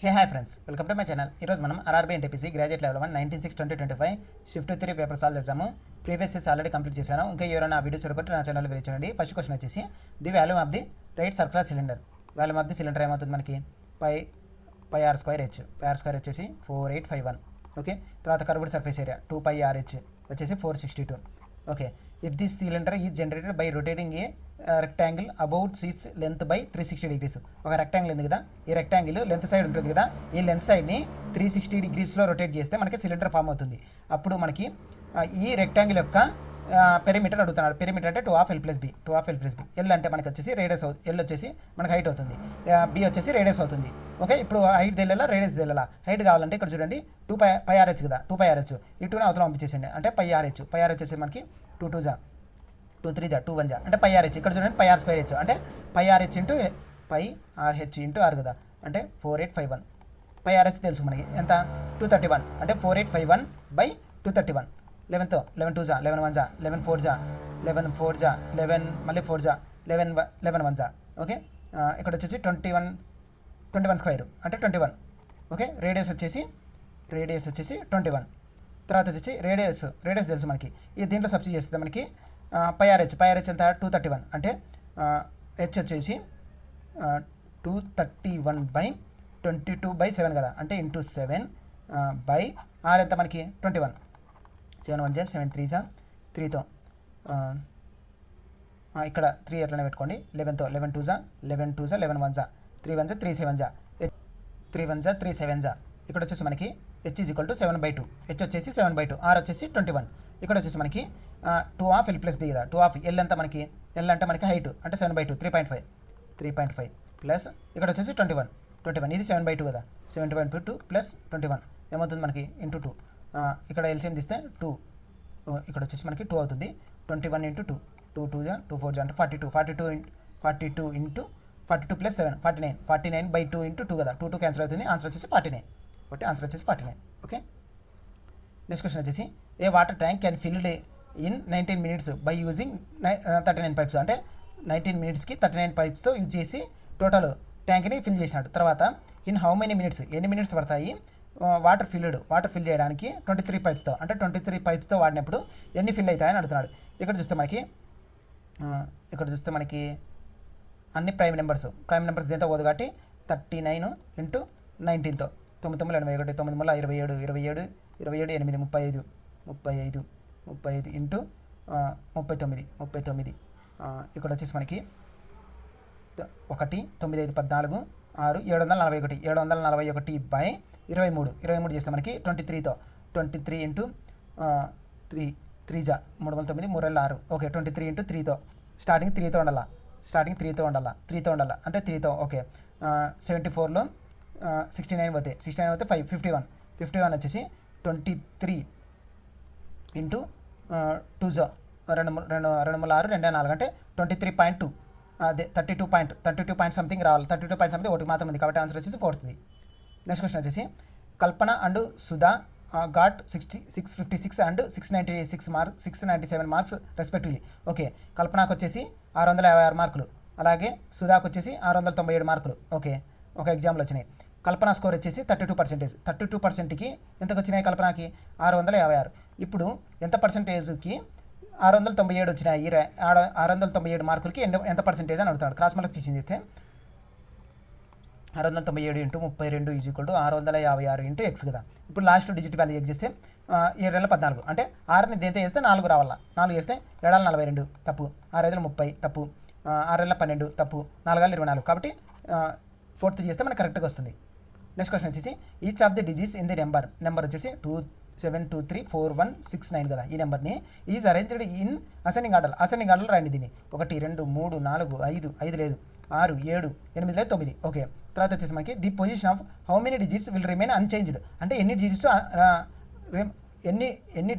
Hi friends, welcome to my channel. ఈరోజు మనం RRB NTPC graduate level 1 19/6/2025 shift 3 paper solve చేద్దాము. Previous years already complete చేశాను. ఇంకా ఎవరైనా ఆ వీడియో చూడకుంటే నా ఛానల్ వీడియో చూడండి. ఫస్ట్ క్వశ్చన్ వచ్చేసి the volume of the right circular cylinder. Volume of the cylinder ఏమవుతుంది మనకి pi r square h. Pi r square వచ్చేసి 4851. ఓకే, తర్వాత కర్వ్డ్ సర్ఫేస్ ఏరియా 2π RH వచ్చేసి 462. Okay, if this cylinder is generated by rotating a rectangle about seats length by 360 degrees. ఒక rectangle ఉంది కదా, ఈ rectangle length side ఉంటుంది కదా, ఈ లెంత్ సైడ్ని 360 degreesలో రొటేట్ చేస్తే మనకి సిలిండర్ ఫామ్ అవుతుంది. అప్పుడు మనకి ఈ రెక్టాంగిల్ యొక్క పెరిమీటర్ అడుగుతున్నాడు. పెరిమీటర్ అంటే 2/L+B. 2/L+B. ఎల్ అంటే మనకి వచ్చేసి రేడియస్ అవుతుంది. ఎల్ వచ్చేసి మనకి హైట్ అవుతుంది, బి వచ్చేసి రేడియస్ అవుతుంది. ఓకే, ఇప్పుడు హైట్ తెలియాలా, రేడియస్ తెలియాలా? హైట్ కావాలంటే ఇక్కడ చూడండి 2πRH కదా, 2πRH ఈ 2ని అవతల పంపించేసండి. అంటే πRH వచ్చేసి మనకి 2 2 జా 2 3 జా 2 1 జా అంటే πRH. ఇక్కడ చూడండి πr²H అంటే πRH into πRH into are కదా, అంటే 4851. πRH తెలుసు మనకి ఎంత, 231. అంటే 4851/231. 11తో 11 2 జా 11 1 జా 11 4 జా 11 4 జా 11 మళ్ళీ 4 జా 11 1 జా. ఓకే, ఇక్కడ వచ్చేసి 21 స్క్వేర్ అంటే 21. ఓకే, రేడియస్ వచ్చేసి 21. తర్వాత వచ్చేసి రేడియస్ తెలుసు మనకి. ఈ దీంట్లో సబ్స్టిట్యూట్ చేస్తే మనకి πRH ఎంత 231. అంటే హెచ్ వచ్చేసి 231/22/7 కదా, అంటే ఇంటూ 7 బై ఆర్ ఎంత మనకి 21. 7 1 జా 7 3 జా 3తో ఇక్కడ 3 ఎట్లనే పెట్టుకోండి. 11తో 11 2 జా 11 2 జా 11 1 జా 3 1 జా 3 7 జా 3 1 జా 3 7 జా. ఇక్కడ వచ్చేసి మనకి h is equal to 7/2. H వచ్చేసి 7/2, ఆర్ వచ్చేసి 21. ఇక్కడ వచ్చేసి మనకి 2/L+B కదా, 2/L ఎంత మనకి, ఎల్ అంటే మనకి హైట్ అంటే 7/2 3.5 ప్లస్ ఇక్కడ వచ్చేసి 21 ఇది 7/2 కదా, 7/2 ప్లస్ 21 ఏమవుతుంది మనకి ఇంటూ 2. ఇక్కడ ఎల్సిఎం తీస్తే 2, ఇక్కడ వచ్చేసి మనకి 2 అవుతుంది. 21 ఇంటూ 2 2 2 జా 2 4 జా అంటే 42 ఇంటూ 42 ప్లస్ 7 49/2 ఇంటూ 2 కదా, 2 క్యాన్సిల్ అవుతుంది. ఆన్సర్ వచ్చేసి 49. కాబట్టి ఆన్సర్ వచ్చేసి 49. ఓకే, నెక్స్ట్ క్వశ్చన్ వచ్చేసి a water tank can filled in 19 minutes by using 39 pipes. అంటే 19 minutesకి 39 pipesతో యూజ్ చేసి టోటల్ ట్యాంక్ని ఫిల్ చేసినాడు. తర్వాత ఇన్ హౌ మెనీ మినిట్స్, ఎన్ని మినిట్స్ పడతాయి వాటర్ ఫిల్ చేయడానికి 23 pipesతో, అంటే 23 pipesతో వాడినప్పుడు ఎన్ని ఫిల్ అవుతాయని అడుగుతున్నాడు. ఇక్కడ చూస్తే మనకి అన్ని ప్రైమ్ నెంబర్స్ దీంతో పోదు కాబట్టి 39 ఇంటూ 19తో 9 9 81 9 27 27 27 8 35 ఇంటూ 39. ఇక్కడ వచ్చేసి మనకి 1 9 5 14 6 741 చేస్తే మనకి 23తో 23 ఇంటూ 3 జా 3 9 3 6. ఓకే, 23 ఇంటూ 3తో స్టార్టింగ్ 3తో ఉండాలా, 3తో అంటే 3తో. ఓకే, 74లో 69 పోతే 5 51 వచ్చేసి 23 ఇంటూ 2 జా 2 3 6 2 4 అంటే 23.2. అదే 32 పాయింట్ సంథింగ్ రావాలి. 32 పాయింట్ సంథింగ్ ఒకటి మాత్రం ఉంది కాబట్టి ఆన్సర్ వచ్చేసి 4th. నెక్స్ట్ క్వశ్చన్ వచ్చేసి Kalpana and Sudha got 656 and 697 marks respectively. Okay, కల్పనకు వచ్చేసి 656 మార్కులు, అలాగే సుధాకు వచ్చేసి 697 మార్కులు. ఓకే, ఒక ఎగ్జామ్లో వచ్చినాయి. కల్పన స్కోర్ వచ్చేసి 32%. 32%కి ఎంతకు వచ్చినాయి కల్పనకి 656. ఇప్పుడు ఎంత పర్సెంటేజ్కి 697 వచ్చినాయి, 697 మార్కులకి ఎంత పర్సెంటేజ్ అని అడుగుతాడు. క్రాస్ మల్టిప్లికేషన్ చేస్తే 697 into 32 is equal to 656 into X కదా. ఇప్పుడు లాస్ట్ డిజిట్ వాల్యూ ఎక్స్ చేస్తే 7 14 అంటే 6ని దేంతో చేస్తే 4 రావాలా, 4 చేస్తే 7 42 తప్పు, 6 30 తప్పు, 6 12 తప్పు, 4 24 కాబట్టి 4th చేస్తే మనకు కరెక్ట్గా వస్తుంది. నెక్స్ట్ క్వశ్చన్ వచ్చేసి each of the digits in the number వచ్చేసి 27234169 కదా. ఈ నెంబర్ని ఈజ్ అరేంజ్డ్ ఇన్ అసెండింగ్ ఆర్డర్లో రాయండి. దీన్ని 1 2 3 4 5 లేదు 6 7 8 లేదు 9. ఓకే, తర్వాత వచ్చేసి మనకి the position of how many digits will remain unchanged. అంటే ఎన్ని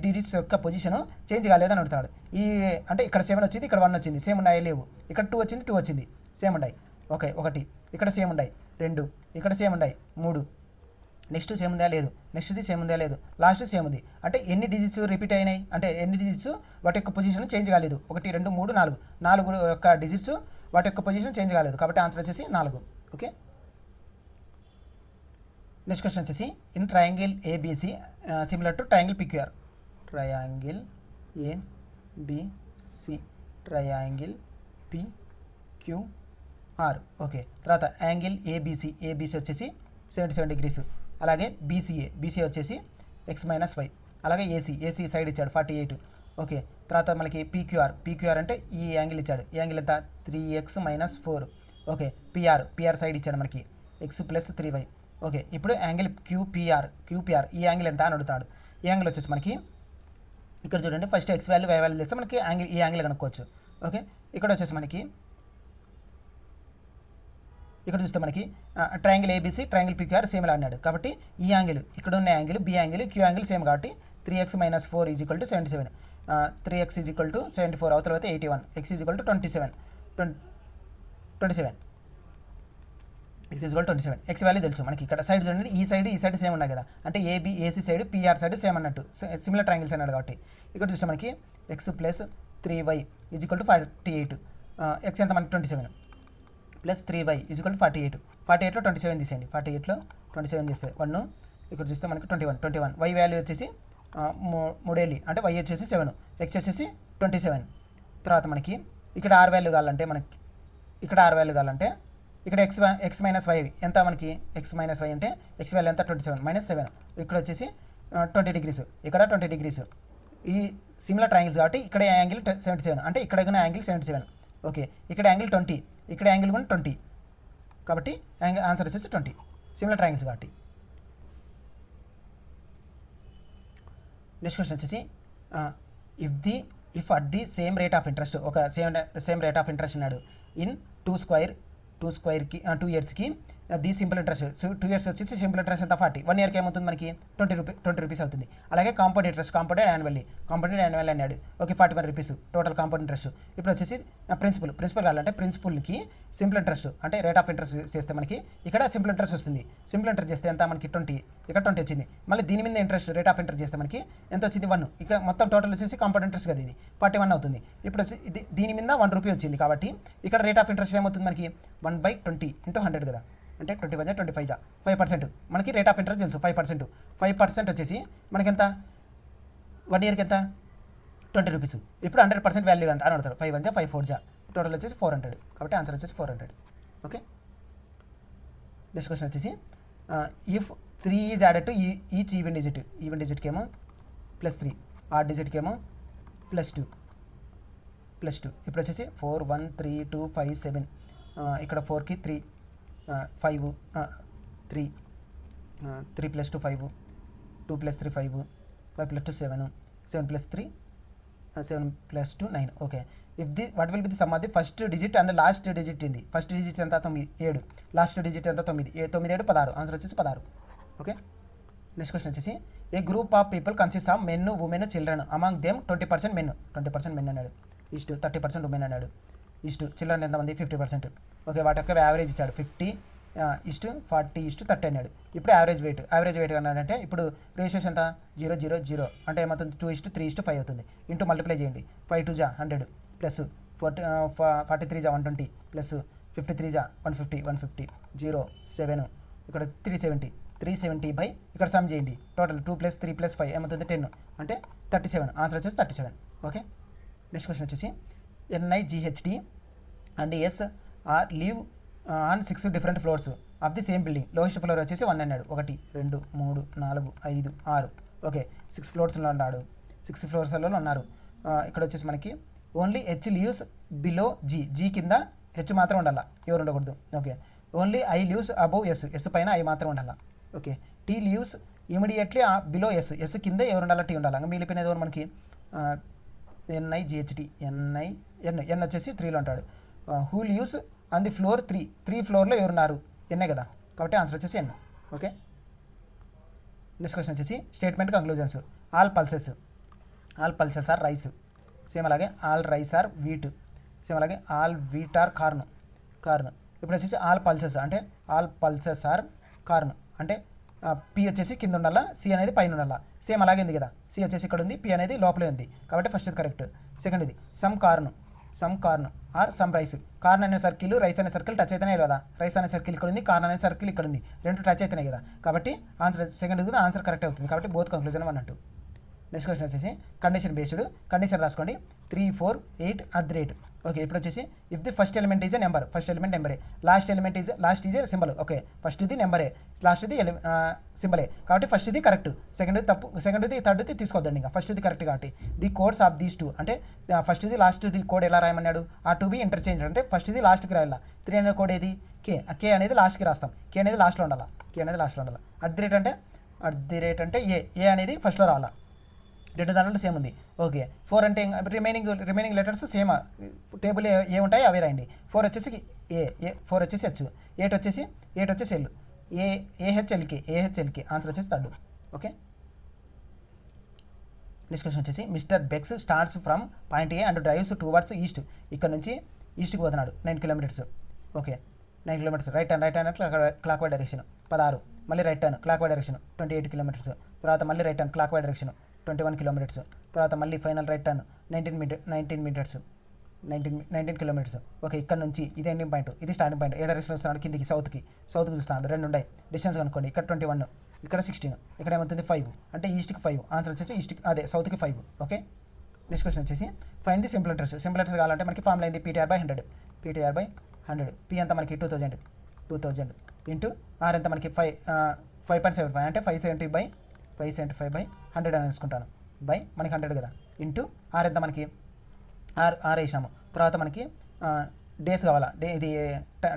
డిజిట్స్ యొక్క పొజిషన్ చేంజ్ కాలేదని అడుగుతాడు. అంటే ఇక్కడ 7 వచ్చింది, ఇక్కడ 1 వచ్చింది, సేమ్ ఉన్నాయి లేవు. ఇక్కడ 2 వచ్చింది సేమ్ ఉన్నాయి. ఓకే, 1 ఇక్కడ సేమ్ ఉన్నాయి, 2 ఇక్కడ సేమ్ ఉన్నాయి, 3 నెక్స్ట్ సేమ్ ఉందా లేదు, నెక్స్ట్ది సేమ్ ఉందా లేదు, లాస్ట్ సేమ్ ఉంది. అంటే ఎన్ని డిజిట్స్ రిపీట్ అయినాయి, అంటే ఎన్ని డిజిట్స్ వాటి యొక్క పొజిషన్ చేంజ్ కాలేదు. 1 2 3 4 యొక్క డిజిట్స్ వాటి యొక్క పొజిషన్ చేంజ్ కాలేదు కాబట్టి ఆన్సర్ వచ్చేసి 4. ఓకే, నెక్స్ట్ క్వశ్చన్ వచ్చేసి in triangle ABC similar to triangle PQR. Triangle ABC triangle PQR. Okay, తర్వాత యాంగిల్ ఏబిసి వచ్చేసి 77 degrees. అలాగే బీసీఏ వచ్చేసి x-y. అలాగే ఏసీ సైడ్ ఇచ్చాడు 48. ఓకే, తర్వాత మనకి పీక్యూఆర్ అంటే ఈ యాంగిల్ ఇచ్చాడు. ఈ యాంగిల్ ఎంత 3x - 4. ఓకే, పిఆర్ సైడ్ ఇచ్చాడు మనకి x + 3y. ఓకే, ఇప్పుడు యాంగిల్ క్యూపీఆర్ ఈ యాంగిల్ ఎంత అని అడుగుతాడు. ఈ యాంగిల్ వచ్చేసి మనకి ఇక్కడ చూడండి, first x value y value చేస్తే మనకి ఈ యాంగిల్ కనుక్కోవచ్చు. ఓకే, ఇక్కడ వచ్చేసి మనకి ఇక్కడ చూస్తే మనకి triangle ABC triangle PQR same లా అన్నాడు. కాబట్టి ఈ యాంగిల్ ఇక్కడ ఉన్న angle B angle Q angle same కాబట్టి 3x - 4 = 77. 3x = 74 అవతల అయితే 81. x = 27. x = 27. x వాల్యూ తెలుసు మనకి. ఇక్కడ సైడ్ చూడండి, ఈ సైడ్ సేమ్ ఉన్నాయి కదా, అంటే AC side PR side same అన్నట్టు, సిమిలర్ ట్రయాంగిల్స్ అన్నాడు. కాబట్టి ఇక్కడ చూస్తే మనకి x + 3y = 48. x ఎంత మనకి 27 + 3y = 48. 48లో 27 తీసేయండి. 48లో 27 తీస్తే 1. ఇక్కడ చూస్తే మనకి 21. y వాల్యూ వచ్చేసి 3 అంటే y వచ్చేసి 7, x వచ్చేసి 27. తర్వాత మనకి ఇక్కడ r వాల్యూ కావాలంటే ఇక్కడ x - y ఎంత మనకి x - y అంటే x వాల్యూ ఎంత 27 - 7. ఇక్కడ వచ్చేసి 20 degrees, ఇక్కడ 20 degrees. ఈ సిమిలర్ ట్రయాంగిల్స్ కాబట్టి ఇక్కడ యాంగిల్ 77 అంటే ఇక్కడ యాంగిల్ 77. ఓకే, ఇక్కడ యాంగిల్ 20, ఇక్కడ యాంగిల్ కూడా 20. కాబట్టి ఆన్సర్ వచ్చేసి 20, సిమిలర్ ట్రయాంగిల్స్ కాబట్టి. నెక్స్ట్ క్వశ్చన్ వచ్చేసి if at the same rate of interest, ఒక సేమ్ రేట్ ఆఫ్ ఇంట్రెస్ట్ ఉన్నాడు ఇన్ 2 ఇయర్స్కి ది సింపుల్ ఇంట్రెస్ట్. 2 years వచ్చేసి సింపుల్ ఇంట్రెస్ట్ ఎంత 40. 1 yearకి ఏమవుతుంది మనకి 20 రూపీస్ అవుతుంది. అలాగే కాంపౌండ్ ఇంట్రెస్ట్ కాంపౌండెడ్ యాన్యువల్లీ అన్నాడు. Okay, 41 rupees total compound interest. ఇప్పుడు వచ్చేసి ప్రిన్సిపల్ కావాలంటే ప్రిన్సిపల్కి సింపుల్ ఇంట్రెస్ట్ అంటే రేట్ ఆఫ్ ఇంట్రెస్ట్ చేస్తే మనకి ఇక్కడ సింపుల్ ఇంట్రెస్ట్ వస్తుంది. సింపుల్ ఇంట్రెస్ట్ చేస్తే ఎంత మనకి 20, ఇక్కడ 20 వచ్చింది. మళ్ళీ దీని మీద ఇంట్రెస్ట్ రేట్ ఆఫ్ ఇంట్రెస్ట్ చేస్తే మనకి ఎంత వచ్చింది 1. ఇక్కడ మొత్తం టోటల్ వచ్చేసి కాంపౌండ్ ఇంట్రెస్ట్ కదా, ఇది 41 అవుతుంది. ఇప్పుడు వచ్చి దీని మీద 1 రూపీ వచ్చింది కాబట్టి ఇక్కడ రేట్ ఆఫ్ ఇంట్రెస్ట్ ఏమవుతుంది మనకి 1/20 × 100 కదా, అంటే 21 × 25 5%. మనకి రేట్ ఆఫ్ ఇంట్రెస్ట్ తెలుసు 5%. 5% వచ్చేసి మనకి ఎంత 1 yearకి ఎంత 20 రూపీస్. ఇప్పుడు 100% వాల్యూ ఎంత అని అడుగుతారు. 5 1 5 4 టోటల్ వచ్చేసి 400. కాబట్టి ఆన్సర్ వచ్చేసి 400. ఓకే, నెక్స్ట్ క్వశ్చన్ వచ్చేసి if 3 is added to each even డిజిట్కి ఏమో +3, ఆడ్ డిజిట్కి ఏమో +2. ఇప్పుడు వచ్చేసి 4 1 3 2 5 7. ఇక్కడ 4కి 3 5 3 + 2 5, 2 + 3 5, 5 + 2 7, 7 + 3 7 + 2 9. Okay, what will be the sum of the first digit and last digit ఇంది. ఫస్ట్ డిజిట్ ఎంత 9 7, లాస్ట్ డిజిట్ ఎంత 9 9 7 16. ఆన్సర్ వచ్చేసి 16. ఓకే, నెక్స్ట్ క్వశ్చన్ వచ్చేసి a group of people consist of men women children among them 20% men అన్నాడు, 30% women అన్నాడు, children ఎంతమంది 50%. Okay, వాటి యొక్క యావరేజ్ ఇచ్చాడు 50 40 30 అన్నాడు. ఇప్పుడు యావరేజ్ వెయిట్ అన్నాడంటే ఇప్పుడు రేషియోస్ ఎంత 0 0 0 అంటే ఏమవుతుంది 2:3:5 అవుతుంది. ఇంటూ మల్టిప్లై చేయండి. 5 2 100 ప్లస్ 43 120 ప్లస్ 53 150 0 7 ఇక్కడ 370 ఇక్కడ సమ్ చేయండి. టోటల్ 2 + 3 + 5 ఏమవుతుంది 10 అంటే 37. ఆన్సర్ వచ్చేసి 37. ఓకే, నెక్స్ట్ క్వశ్చన్ వచ్చేసి NIGHT and S are live on 6 different floors of the same building. Lowest floor వచ్చేసి 1 అన్నాడు. 1 2 3 4 5 6. ఓకే, 6 ఫ్లోర్స్లో ఉన్నాడు. 6 ఫ్లోర్స్లలో ఉన్నారు. ఇక్కడ వచ్చేసి మనకి only H leaves below G కింద H మాత్రం ఉండాలా, ఎవరు ఉండకూడదు. Okay, only I leaves above S పైన I మాత్రం ఉండాలా. Okay, T leaves immediately below S కింద ఎవరు ఉండాలా, T ఉండాలి. మిగిలిపోయినది ఎవరు మనకి NIGHT N వచ్చేసి 3లో ఉంటాడు. Who lives on the floor 3 ఫ్లోర్లో ఎవరున్నారు ఎన్నే కదా, కాబట్టి ఆన్సర్ వచ్చేసి N. ఓకే, నెక్స్ట్ క్వశ్చన్ వచ్చేసి statement conclusions. All pulses are rice, same అలాగే all rice are wheat, same అలాగే ఆల్ వీట్ ఆర్ కార్న్. ఇప్పుడు వచ్చేసి ఆల్ పల్సెస్ ఆర్ కార్న్ అంటే P వచ్చేసి కింద ఉండాలా, C అనేది పైన ఉండాలా. సేమ్ అలాగే ఉంది కదా, C వచ్చేసి ఇక్కడ ఉంది, P అనేది లోపలే ఉంది. కాబట్టి ఫస్ట్ ఇది కరెక్ట్. సెకండ్ ఇది some corn some corn are some rice. Corn అనే సర్కిల్ రైస్ అనే సర్కిల్ టచ్ అవుతున్నాయి కదా, రైస్ అనే సర్కిల్ ఇక్కడ ఉంది, కార్న్ అనే సర్కిల్ ఇక్కడ ఉంది, రెండు టచ్ అవుతున్నాయి కదా, కాబట్టి ఆన్సర్ సెకండ్ కూడా ఆన్సర్ కరెక్ట్ అవుతుంది. కాబట్టి బోత్ కంక్లూజన్ అన్నట్టు. నెక్స్ట్ క్వశ్చన్ వచ్చేసి కండిషన్ బేస్డ్. కండిషన్ రాసుకోండి 3, 4, 8 ఓకే. ఇప్పుడు వచ్చేసి if the first element is a number, first element నెంబరే, last is a symbol. Okay, ఫస్ట్ది నెంబరే, లాస్ట్ది సింబలే, కాబట్టి ఫస్ట్ది కరెక్ట్, సెకండ్ది తప్పు, సెకండ్ది థర్డ్ది తీసుకోవద్దండి, ఇంకా ఫస్ట్ది కరెక్ట్. కాబట్టి ది కోడ్స్ ఆఫ్ దీస్ 2 అంటే ఫస్ట్ది లాస్ట్ది కోడ్ ఎలా రాయమన్నాడు, ఆ 2 బి ఇంటర్చేంజ్ అంటే ఫస్ట్ది లాస్ట్కి రాయాల. 3 అనే కోడ్ ఏది కే అనేది లాస్ట్కి రాస్తాం, కే అనేది లాస్ట్లో ఉండాలి, @ అంటే ఏ అనేది ఫస్ట్లో రావాలా, రెండు దాంట్లో సేమ్ ఉంది. ఓకే, 4 అంటే రిమైనింగ్ లెటర్స్ సేమ్, టేబుల్ ఏ ఉంటాయి అవే రాయండి. 4 వచ్చేసి ఏ, 4 వచ్చేసి హెచ్, 8 వచ్చేసి ఎల్, ఏహెచ్ఎల్కి ఆన్సర్ వచ్చేసి థర్డ్. ఓకే, నెక్స్ట్ క్వశ్చన్ వచ్చేసి Mister Becks starts from point A and drives towards east. ఇక్కడ నుంచి ఈస్ట్కి పోతున్నాడు 9 kilometres. Okay, 9 kilometres right hand clock why direction 16, మళ్ళీ right hand clock why direction 28 kilometres, తర్వాత మళ్ళీ right hand clock why direction 21 kilometres, తర్వాత మళ్ళీ final right turn 19 kilometres. Okay, ఇక్కడ నుంచి ఇది ఎండింగ్ పాయింట్, ఇది స్టార్టింగ్ పాయింట్. ఏ డైరెక్షన్ వస్తున్నాడు, కిందికి సౌత్కి చూస్తున్నాడు, రెండు ఉన్నాయి డిస్టెన్స్ అనుకోండి. ఇక్కడ 21, ఇక్కడ 16, ఇక్కడ ఏమవుతుంది 5 అంటే ఈస్ట్కి 5, ఆన్సర్ వచ్చేసి ఈస్ట్కి సౌత్కి 5. ఓకే, నెక్స్ట్ క్వశ్చన్ వచ్చేసి find the simple letters. Simple letters కావాలంటే మనకి ఫార్ములా అయింది PTR/100. పి అంతా మనకి 2000 ఇంటూ ఆర్ ఎంత మనకి 5.75 అంటే 575/100 అని వేసుకుంటాను, బై మనకి 100 కదా, ఇంటూ ఆర్ ఎంత మనకి ఆర్ వేసాము. తర్వాత మనకి డేస్ కావాలా, ఇది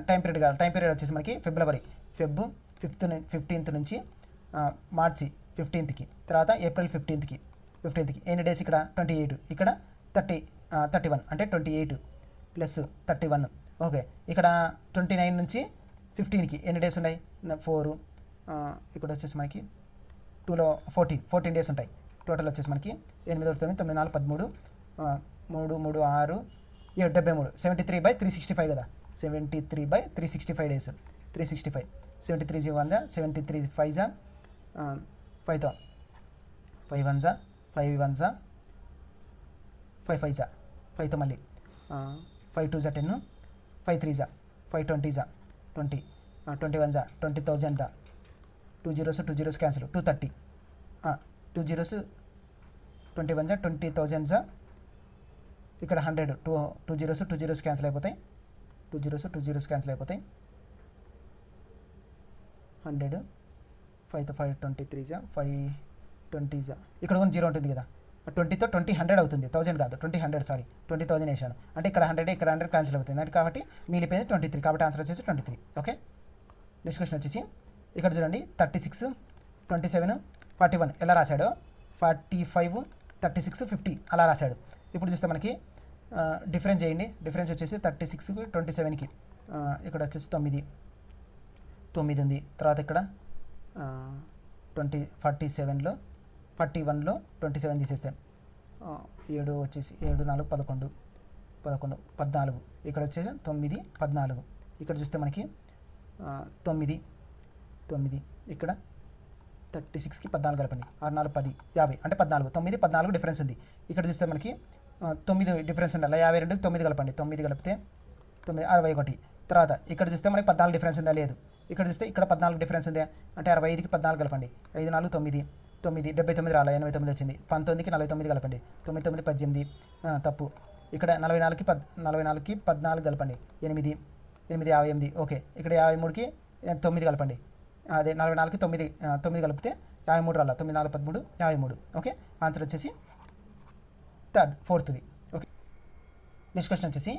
టైం పీరియడ్ కావాలి. టైం పీరియడ్ వచ్చేసి మనకి ఫిబ్రవరి 15th నుంచి మార్చి 15th, తర్వాత ఏప్రిల్ 15th. ఎన్ని డేస్ ఇక్కడ 28, ఇక్కడ 31 అంటే 28 + 31. ఓకే, ఇక్కడ 29 నుంచి 15కి ఎన్ని డేస్ ఉన్నాయి 4, ఇక్కడ వచ్చేసి మనకి 2లో 14 డేస్ ఉంటాయి. టోటల్ వచ్చేసి మనకి 8, 9, 9, 4, 13, 3, 3, 6, 7, 73, 73/365 కదా, 73/365 డేస్, 365, 73 1 73 5 5 5 1 5 1 5 5 5తో మళ్ళీ 5 2 10, 5 3 5 20 20, 21 20,000, 2 zeros క్యాన్సిల్, 230, 2 zeros 21 20,000, ఇక్కడ 100, 2 zeros క్యాన్సిల్ అయిపోతాయి, 2 zeros క్యాన్సిల్ అయిపోతాయి, 100, 5 5 23 520, ఇక్కడ కూడా 0 ఉంటుంది కదా, 20తో 20 100 అవుతుంది, 1000 కాదు 100 సారీ 20,000 వేసాను అంటే ఇక్కడ 100 ఇక్కడ 100 క్యాన్సిల్ అవుతుంది అంటే కాబట్టి మిగిలిపోయింది 23, కాబట్టి ఆన్సర్ వచ్చేసి 23. ఓకే, నెక్స్ట్ క్వశ్చన్ వచ్చేసి ఇక్కడ చూడండి 36 27 41 ఎలా రాశాడో 45 36 50 అలా రాశాడు. ఇప్పుడు చూస్తే మనకి డిఫరెన్స్ చేయండి. డిఫరెన్స్ వచ్చేసి 36కి 27కి ఇక్కడ వచ్చేసి 9 ఉంది. తర్వాత ఇక్కడ 47లో 41లో 27 తీసేస్తే 7 వచ్చేసి 7 4 11 14 ఇక్కడ వచ్చేసి 9 14. ఇక్కడ చూస్తే మనకి 9 ఇక్కడ 36కి 14 కలపండి, 6 4 10 50 అంటే 14, 9 14 డిఫరెన్స్ ఉంది. ఇక్కడ చూస్తే మనకి 9 డిఫరెన్స్ ఉండాలి, 52కి 9 కలపండి, 9 కలిపితే 9 61. తర్వాత ఇక్కడ చూస్తే మనకి 14 డిఫరెన్స్ ఉందా లేదు, ఇక్కడ చూస్తే ఇక్కడ 14 డిఫరెన్స్ ఉంది అంటే 65కి 14 కలపండి, 5 4 9 79 రాలే 89 వచ్చింది, 19కి 49 కలపండి, 9 9 18 తప్పు. ఇక్కడ 44కి 14 కలపండి, 8 58. ఓకే, ఇక్కడ 53కి 9 కలపండి, అదే 44కి 9 కలిపితే 53 రాలా, 9 4 13 53. ఓకే, ఆన్సర్ వచ్చేసి ఫోర్త్ది. ఓకే, నెక్స్ట్ క్వశ్చన్ వచ్చేసి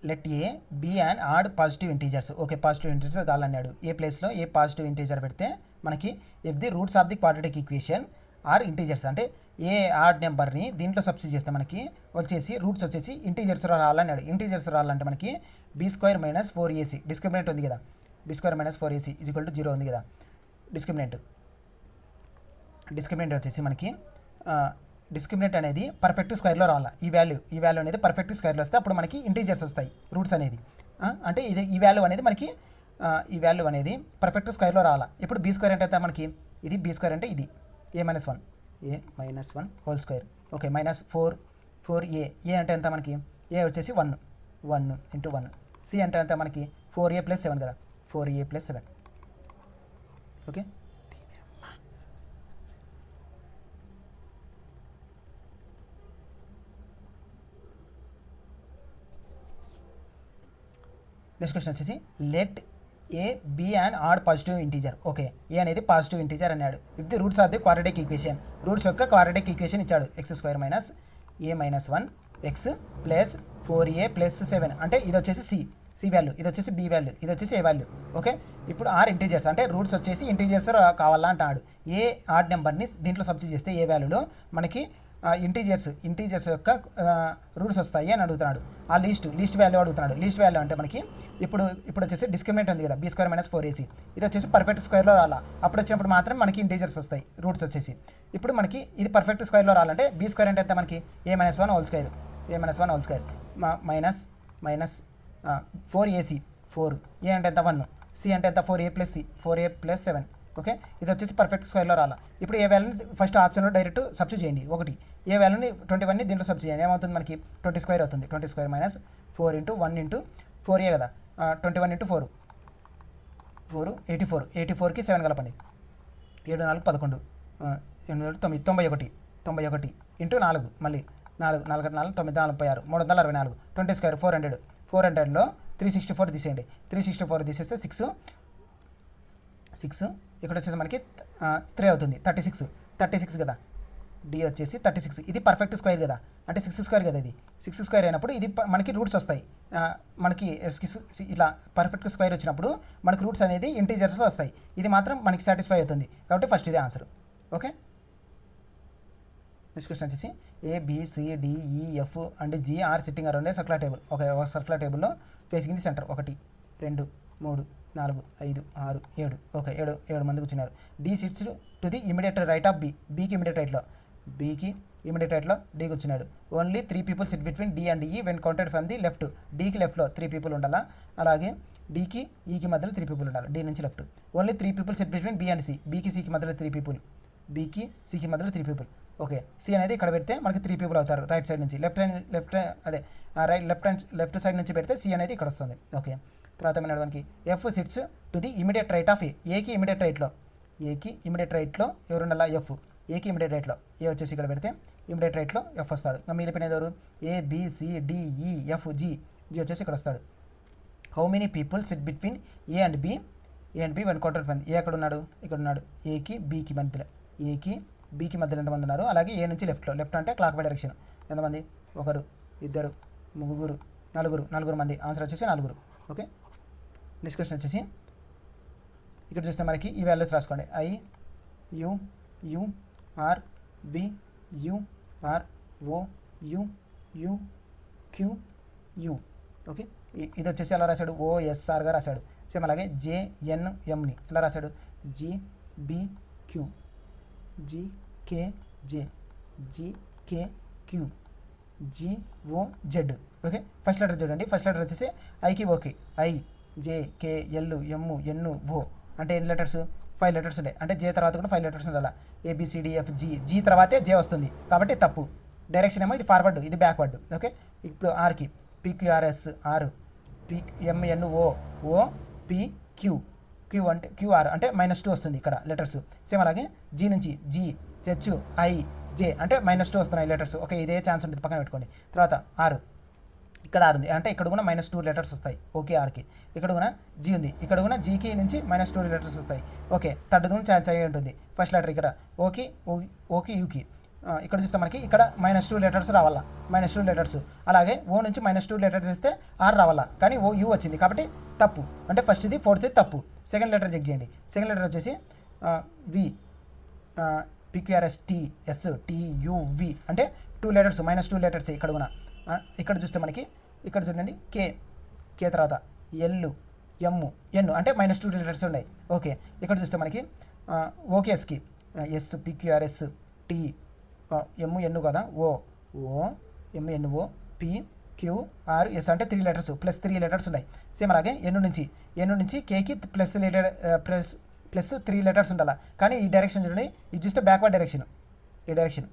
let a b and odd positive integers. Okay, positive integers కావాలన్నాడు. ఏ ప్లేస్లో ఏ పాజిటివ్ ఇంటీజర్ పెడితే మనకి if the roots of the quadratic equation are integers అంటే ఏ ఆడ్ నెంబర్ని దీంట్లో సబ్స్టిట్యూట్ చేస్తే మనకి వచ్చేసి రూట్స్ వచ్చేసి ఇంటీజర్స్ రావాలన్నాడు. ఇంటీజర్స్ రావాలంటే మనకి b² - 4ac డిస్క్రిమినెంట్ ఉంది కదా, b² - 4ac = 0 ఉంది కదా. డిస్క్రిమినెంట్ వచ్చేసి మనకి డిస్క్రిమినెంట్ అనేది పర్ఫెక్ట్ స్క్వేర్లో రావాలా. ఈ వాల్యూ అనేది పర్ఫెక్ట్ స్క్వేర్లో వస్తే అప్పుడు మనకి ఇంటీజర్స్ వస్తాయి రూట్స్ అనేది. అంటే ఇది ఈ వాల్యూ అనేది మనకి ఈ వాల్యూ అనేది పర్ఫెక్ట్ స్క్వేర్లో రావాలా. ఇప్పుడు b² అంటే ఎంత మనకి, ఇది b² అంటే ఇది a - 1 whole square. Okay, -4 4a, ఏ అంటే ఎంత మనకి, ఏ వచ్చేసి 1 ఇంటూ 1, సి అంటే ఎంత మనకి 4a + 7 కదా, 4a + 7. ఓకే, నెక్స్ట్ క్వశ్చన్ వచ్చేసి let a b and odd positive integer. Okay, a అనేది పాజిటివ్ ఇంటీజర్ అన్నాడు. If the roots are the quadratic equation, roots యొక్క క్వాడ్రాటిక్ ఈక్వేషన్ ఇచ్చాడు. x² - a - 1 x + 4a + 7 అంటే ఇది వచ్చేసి సి వాల్యూ, ఇది వచ్చేసి బి వాల్యూ, ఇది వచ్చేసి ఏ వాల్యూ. ఓకే, ఇప్పుడు ఆర్ ఇంటీజర్స్ అంటే రూట్స్ వచ్చేసి ఇంటీజర్స్ కావాలా అంటాడు. ఏ ఆడ్ నెంబర్ని దీంట్లో సబ్స్టిట్యూట్ చేస్తే ఏ వాల్యూలో మనకి ఇంటీజర్స్ యొక్క రూట్స్ వస్తాయి అని అడుగుతున్నాడు. ఆ లీస్ట్ వాల్యూ అడుగుతున్నాడు. లీస్ట్ వాల్యూ అంటే మనకి ఇప్పుడు వచ్చేసి డిస్క్రిమినేట్ ఉంది కదా, b² - 4ac, ఇది వచ్చేసి పర్ఫెక్ట్ స్క్వేర్లో రాలా. అప్పుడు వచ్చినప్పుడు మాత్రం మనకి ఇంటీజర్స్ వస్తాయి రూట్స్ వచ్చేసి. ఇప్పుడు మనకి ఇది పర్ఫెక్ట్ స్క్వేర్లో రాలంటే b² అంటే ఎంత మనకి a - 1 whole square, minus 4ac, 4, ఏ అంటే ఎంత 1, సి అంటే ఎంత 4a + 7. ఓకే, ఇది వచ్చేసి పర్ఫెక్ట్ స్క్వేర్లో రాలా. ఇప్పుడు ఏ వాల్యూని ఫస్ట్ ఆప్షన్లో డైరెక్ట్ సబ్స్టిట్యూట్ చేయండి. ఒకటి ఏ వాల్యూని 21ని దీంట్లో సబ్స్టిట్యూట్ చేయండి. ఏమవుతుంది మనకి 20² అవుతుంది. 20² - 4 × 1 × 4a కదా, 21 × 4, 84కి 7 కలపండి, 7 4 11, 8 9 91, 91 × 4, మళ్ళీ 4 4 9 46, 364, 20² 400లో 364 తీసేయండి. 364 తీసేస్తే 6 ఇక్కడ వచ్చేసి మనకి 3 అవుతుంది, 36 కదా, డి వచ్చేసి 36. ఇది పర్ఫెక్ట్ స్క్వేర్ కదా, అంటే 6² కదా, ఇది 6² అయినప్పుడు ఇది మనకి రూట్స్ వస్తాయి. మనకి ఇలా పర్ఫెక్ట్ స్క్వేర్ వచ్చినప్పుడు మనకి రూట్స్ అనేది ఇంటీజర్స్లో వస్తాయి. ఇది మాత్రం మనకి సాటిస్ఫై అవుతుంది కాబట్టి ఫస్ట్ ఇదే ఆన్సర్. ఓకే, నెక్స్ట్ క్వశ్చన్ వచ్చేసి ABCDEF and G are sitting around a circular table. ఒక సర్క్యులర్ టేబుల్లో ఫేసింగ్ ది సెంటర్ 1 2 3 4 5 6 7. ఓకే, 7 మంది కూర్చున్నారు. D sits to the immediate right of B, బీకి ఇమీడియట్ రైట్లో డి కూర్చున్నాడు. Only 3 people sit between D and E when counted from the left. డీకి లెఫ్ట్లో 3 people ఉండాలా, అలాగే డీకి ఈకి మధ్యలో 3 పీపుల్ ఉండాలి, డి నుంచి left. Only 3 people sit between B and C, బీకి సికి మధ్యలో 3 పీపుల్, బీకి సికి మధ్యలో 3 పీపుల్. ఓకే, సి అనేది ఇక్కడ పెడితే మనకి 3 పీపుల్ అవుతారు రైట్ సైడ్ నుంచి. లెఫ్ట్ సైడ్ నుంచి పెడితే సి అనేది ఇక్కడ వస్తుంది. ఓకే, తర్వాత మనకి F sits to the immediate right of A, ఏకి ఇమీడియట్ రైట్లో ఎవరు ఉండాలా, ఎఫ్. ఏకి ఇమీడియట్ రైట్లో ఏ వచ్చేసి ఇక్కడ పెడితే ఇమీడియట్ రైట్లో ఎఫ్ వస్తాడు. మిగిలిపోయినది ఎవరు, ABCDEF G వచ్చేసి ఇక్కడ వస్తాడు. How many people sit between A and B when counted from A ఎక్కడ ఉన్నాడు, ఇక్కడ ఉన్నాడు. ఏకి బీకి మధ్యలో ఎంతమంది ఉన్నారు, అలాగే ఏ నుంచి లెఫ్ట్ అంటే క్లాక్ బై డైరెక్షన్ ఎంతమంది, 1 2 3 4 మంది. ఆన్సర్ వచ్చేసి 4. ఓకే, నెక్స్ట్ క్వశ్చన్ వచ్చేసి ఇక్కడ చూస్తే మనకి ఈ వాల్యూస్ రాసుకోండి. IUURBUROUQU. ఓకే, ఇది వచ్చేసి ఎలా రాశాడు, OSRగా రాశాడు. సేమ్ అలాగే JNMని ఎలా రాశాడు, GBQ, GKJ, GKQ, GOZ. Okay, first letter చూడండి. ఫస్ట్ లెటర్ వచ్చేసి ఐకి ఓకే, IJKLMNO అంటే ఎన్ని లెటర్స్, 5 లెటర్స్ ఉంటాయి. అంటే జే తర్వాత కూడా 5 లెటర్స్ ఉండాలి. ABCDFG, జీ తర్వాతే జే వస్తుంది కాబట్టి తప్పు. డైరెక్షన్ ఏమో ఇది ఫార్వర్డ్, ఇది బ్యాక్వర్డ్. ఓకే, ఇప్పుడు ఆర్కి PQRS 6, PMNO OPQ, Q అంటే QR అంటే -2 వస్తుంది ఇక్కడ లెటర్స్. సేమ్ అలాగే జీ నుంచి GHIJ అంటే -2 వస్తున్నాయి లెటర్స్. ఓకే, ఇదే ఛాన్స్ ఉంటుంది, పక్కన పెట్టుకోండి. తర్వాత 6, ఇక్కడ 6 ఉంది అంటే ఇక్కడ కూడా -2 లెటర్స్ వస్తాయి. ఓకే, ఆర్కి ఇక్కడ కూడా జీ ఉంది, ఇక్కడ కూడా జీకి నుంచి -2 లెటర్స్ వస్తాయి. ఓకే, థర్డ్ కూడా ఛాన్స్ అయ్యి ఉంటుంది. ఫస్ట్ లెటర్ ఇక్కడ ఓకే యూకి, ఇక్కడ చూస్తే మనకి ఇక్కడ -2 లెటర్స్ రావాలా, -2 లెటర్స్. అలాగే ఓ నుంచి -2 లెటర్స్ ఇస్తే ఆర్ రావాలా, కానీ ఓ యూ వచ్చింది కాబట్టి తప్పు. అంటే ఫస్ట్ది 4th తప్పు. సెకండ్ లెటర్ చెక్ చేయండి. సెకండ్ లెటర్ వచ్చేసి వి, PQRSTSTUV అంటే 2 లెటర్స్, -2 లెటర్స్ ఇక్కడ కూడా. ఇక్కడ చూస్తే మనకి ఇక్కడ చూడండి కే తర్వాత LM N అంటే -2 లెటర్స్ ఉన్నాయి. ఓకే, ఇక్కడ చూస్తే మనకి ఓకేఎస్కి PQRS TMN కదా, OMNO PQRS అంటే 3 లెటర్స్ ప్లస్ 3 లెటర్స్ ఉన్నాయి. సేమ్ అలాగే ఎన్ నుంచి కేకి ప్లస్ 3 లెటర్స్ ఉండాలి. కానీ ఈ డైరెక్షన్ చూడండి, ఇది చూస్తే బ్యాక్వర్డ్ డైరెక్షన్, ఈ డైరెక్షన్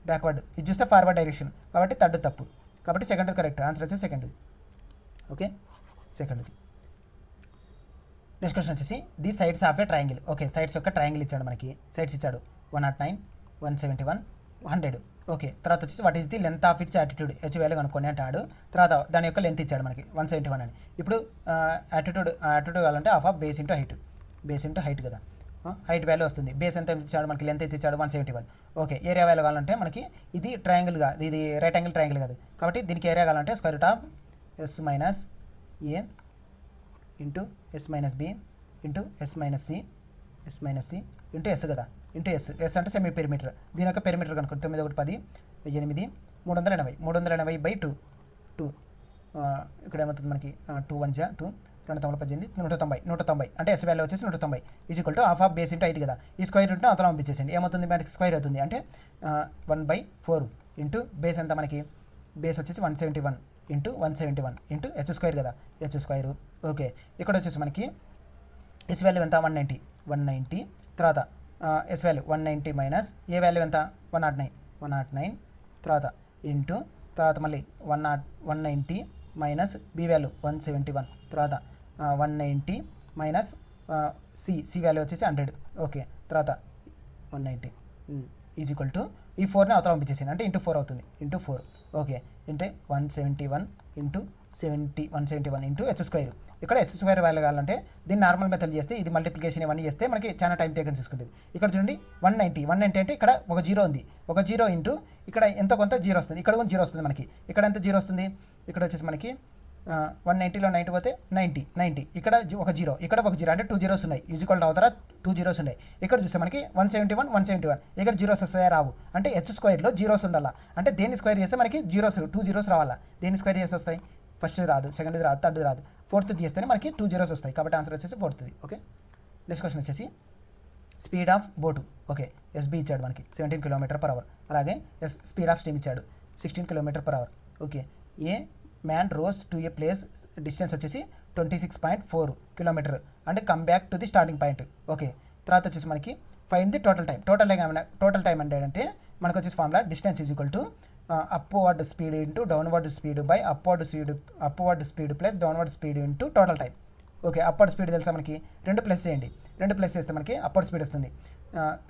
బ్యాక్వర్డ్, ఇది చూస్తే ఫార్వర్డ్ డైరెక్షన్, కాబట్టి థర్డ్ తప్పు, కాబట్టి సెకండ్ కరెక్ట్. ఆన్సర్ వచ్చేసి సెకండ్. ఓకే, సెకండ్ది. నెక్స్ట్ క్వశ్చన్ వచ్చేసి the sides of a triangle. Okay, sides యొక్క ట్రయాంగిల్ ఇచ్చాడు మనకి, సైడ్స్ ఇచ్చాడు 109, 171, 100. ఓకే, తర్వాత వచ్చేసి what is the length of it's attitude, H value కనుక్కొని అంటాడు. తర్వాత దాని యొక్క లెంత్ ఇచ్చాడు మనకి 171 అని. ఇప్పుడు యాటిట్యూడ్ కావాలంటే of base into height, base into height కదా, హైట్ వాల్యూ వస్తుంది. బేస్ ఎంత ఇచ్చాడు మనకి, లెంత్ ఎంత ఇచ్చాడు 171. ఓకే, ఏరియా వాల్యూ కావాలంటే మనకి ఇది ట్రయాంగిల్ కాదు, ఇది రైట్ యాంగిల్ ట్రయాంగిల్ కాదు, కాబట్టి దీనికి ఏరియా కావాలంటే square root of S minus A into S minus B into S minus C into S కదా, ఇంటూ ఎస్ అంటే సెమీ పెరిమీటర్. దీని యొక్క పెరిమీటర్ కనుక 9 1 10 8 380 బై 2 ఇక్కడ ఏమవుతుంది మనకి 2 1 2 2 18 190 అంటే ఎస్ వాల్యూ వచ్చేసి 190 equal to half base into 8 కదా, ఈ స్క్వేర్ రూట్ని అవతల పంపించేసింది. ఏమవుతుంది మనకి స్క్వేర్ అవుతుంది అంటే 1/4 ఇంటూ బేస్ ఎంత మనకి, బేస్ వచ్చేసి 171 ఇంటూ 171 ఇంటూ హెచ్ స్క్వేర్ కదా, హెచ్ స్క్వేర్. ఓకే, ఇక్కడ వచ్చేసి మనకి ఎస్ వాల్యూ ఎంత 190. తర్వాత ఎస్ వాల్యూ 190 మైనస్ ఏ వాల్యూ ఎంత 109 తర్వాత ఇంటూ తర్వాత మళ్ళీ 190 మైనస్ బి వాల్యూ 171 తర్వాత 190 మైనస్ సి వాల్యూ వచ్చేసి 100. ఓకే, తర్వాత 190 ఈజ్ ఈక్వల్ టు ఈ 4ని అవతల పంపించేసింది అంటే ఇంటూ 4 అవుతుంది, ఇంటూ 4. ఓకే, అంటే 171 ఇంటూ 171 ఇంటూ హెచ్ స్క్వేర్. ఇక్కడ హెచ్ స్క్వేర్ వాల్యూ కావాలంటే దీన్ని నార్మల్ మెథడ్ చేస్తే ఇది మల్టిప్లికేషన్ ఇవన్నీ చేస్తే మనకి చాలా టైం టేకన్ తీసుకుంటుంది. ఇక్కడ చూడండి 190 అంటే ఇక్కడ ఒక జీరో ఉంది, ఒక జీరో ఇంటూ ఇక్కడ ఎంత కొంత జీరో వస్తుంది, ఇక్కడ కూడా జీరో వస్తుంది మనకి. ఇక్కడ ఎంత జీరో వస్తుంది, ఇక్కడ వచ్చేసి మనకి 190లో 90 పోతే 90 ఇక్కడ ఒక జీరో, ఇక్కడ ఒక జీరో అంటే 2 జీరోస్ ఉన్నాయి, ఈజ్వల్ అవుతారా 2 జీరోస్ ఉన్నాయి. ఇక్కడ చూస్తే మనకి 171 ఇక్కడ జీరోస్ వస్తాయా రావు, అంటే హెచ్ స్క్వేర్లో జీరోస్ ఉండాలా, అంటే దేన్ని స్క్వేర్ చేస్తే మనకి జీరోస్ 2 జీరోస్ రావాలా, దేన్ని స్క్వేర్ చేసి వస్తాయి, ఫస్ట్ రాదు, సెకండ్ రాదు, థర్డ్ రాదు, ఫోర్త్ చేస్తేనే మనకి 2 జీరోస్ వస్తాయి, కాబట్టి ఆన్సర్ వచ్చేసి 4th. ఓకే, నెక్స్ట్ క్వశ్చన్ వచ్చేసి speed of boat. Okay, SB ఇచ్చాడు మనకి 17 km/h, అలాగే స్పీడ్ ఆఫ్ స్టీమ్ ఇచ్చాడు 16 km/h. Okay, a man rows to a place, distance వచ్చేసి 26.4 km అంటే come back to the starting point. Okay, తర్వాత వచ్చేసి మనకి ఫైండ్ ది టోటల్ టైం అంటే మనకు వచ్చేసి formula distance is equal to upward speed into downward speed by upward speed plus downward speed into total time. Okay, upward speed తెలుసా మనకి, 2 plus చేయండి, 2 plus చేస్తే మనకి అప్వర్డ్ స్పీడ్ వస్తుంది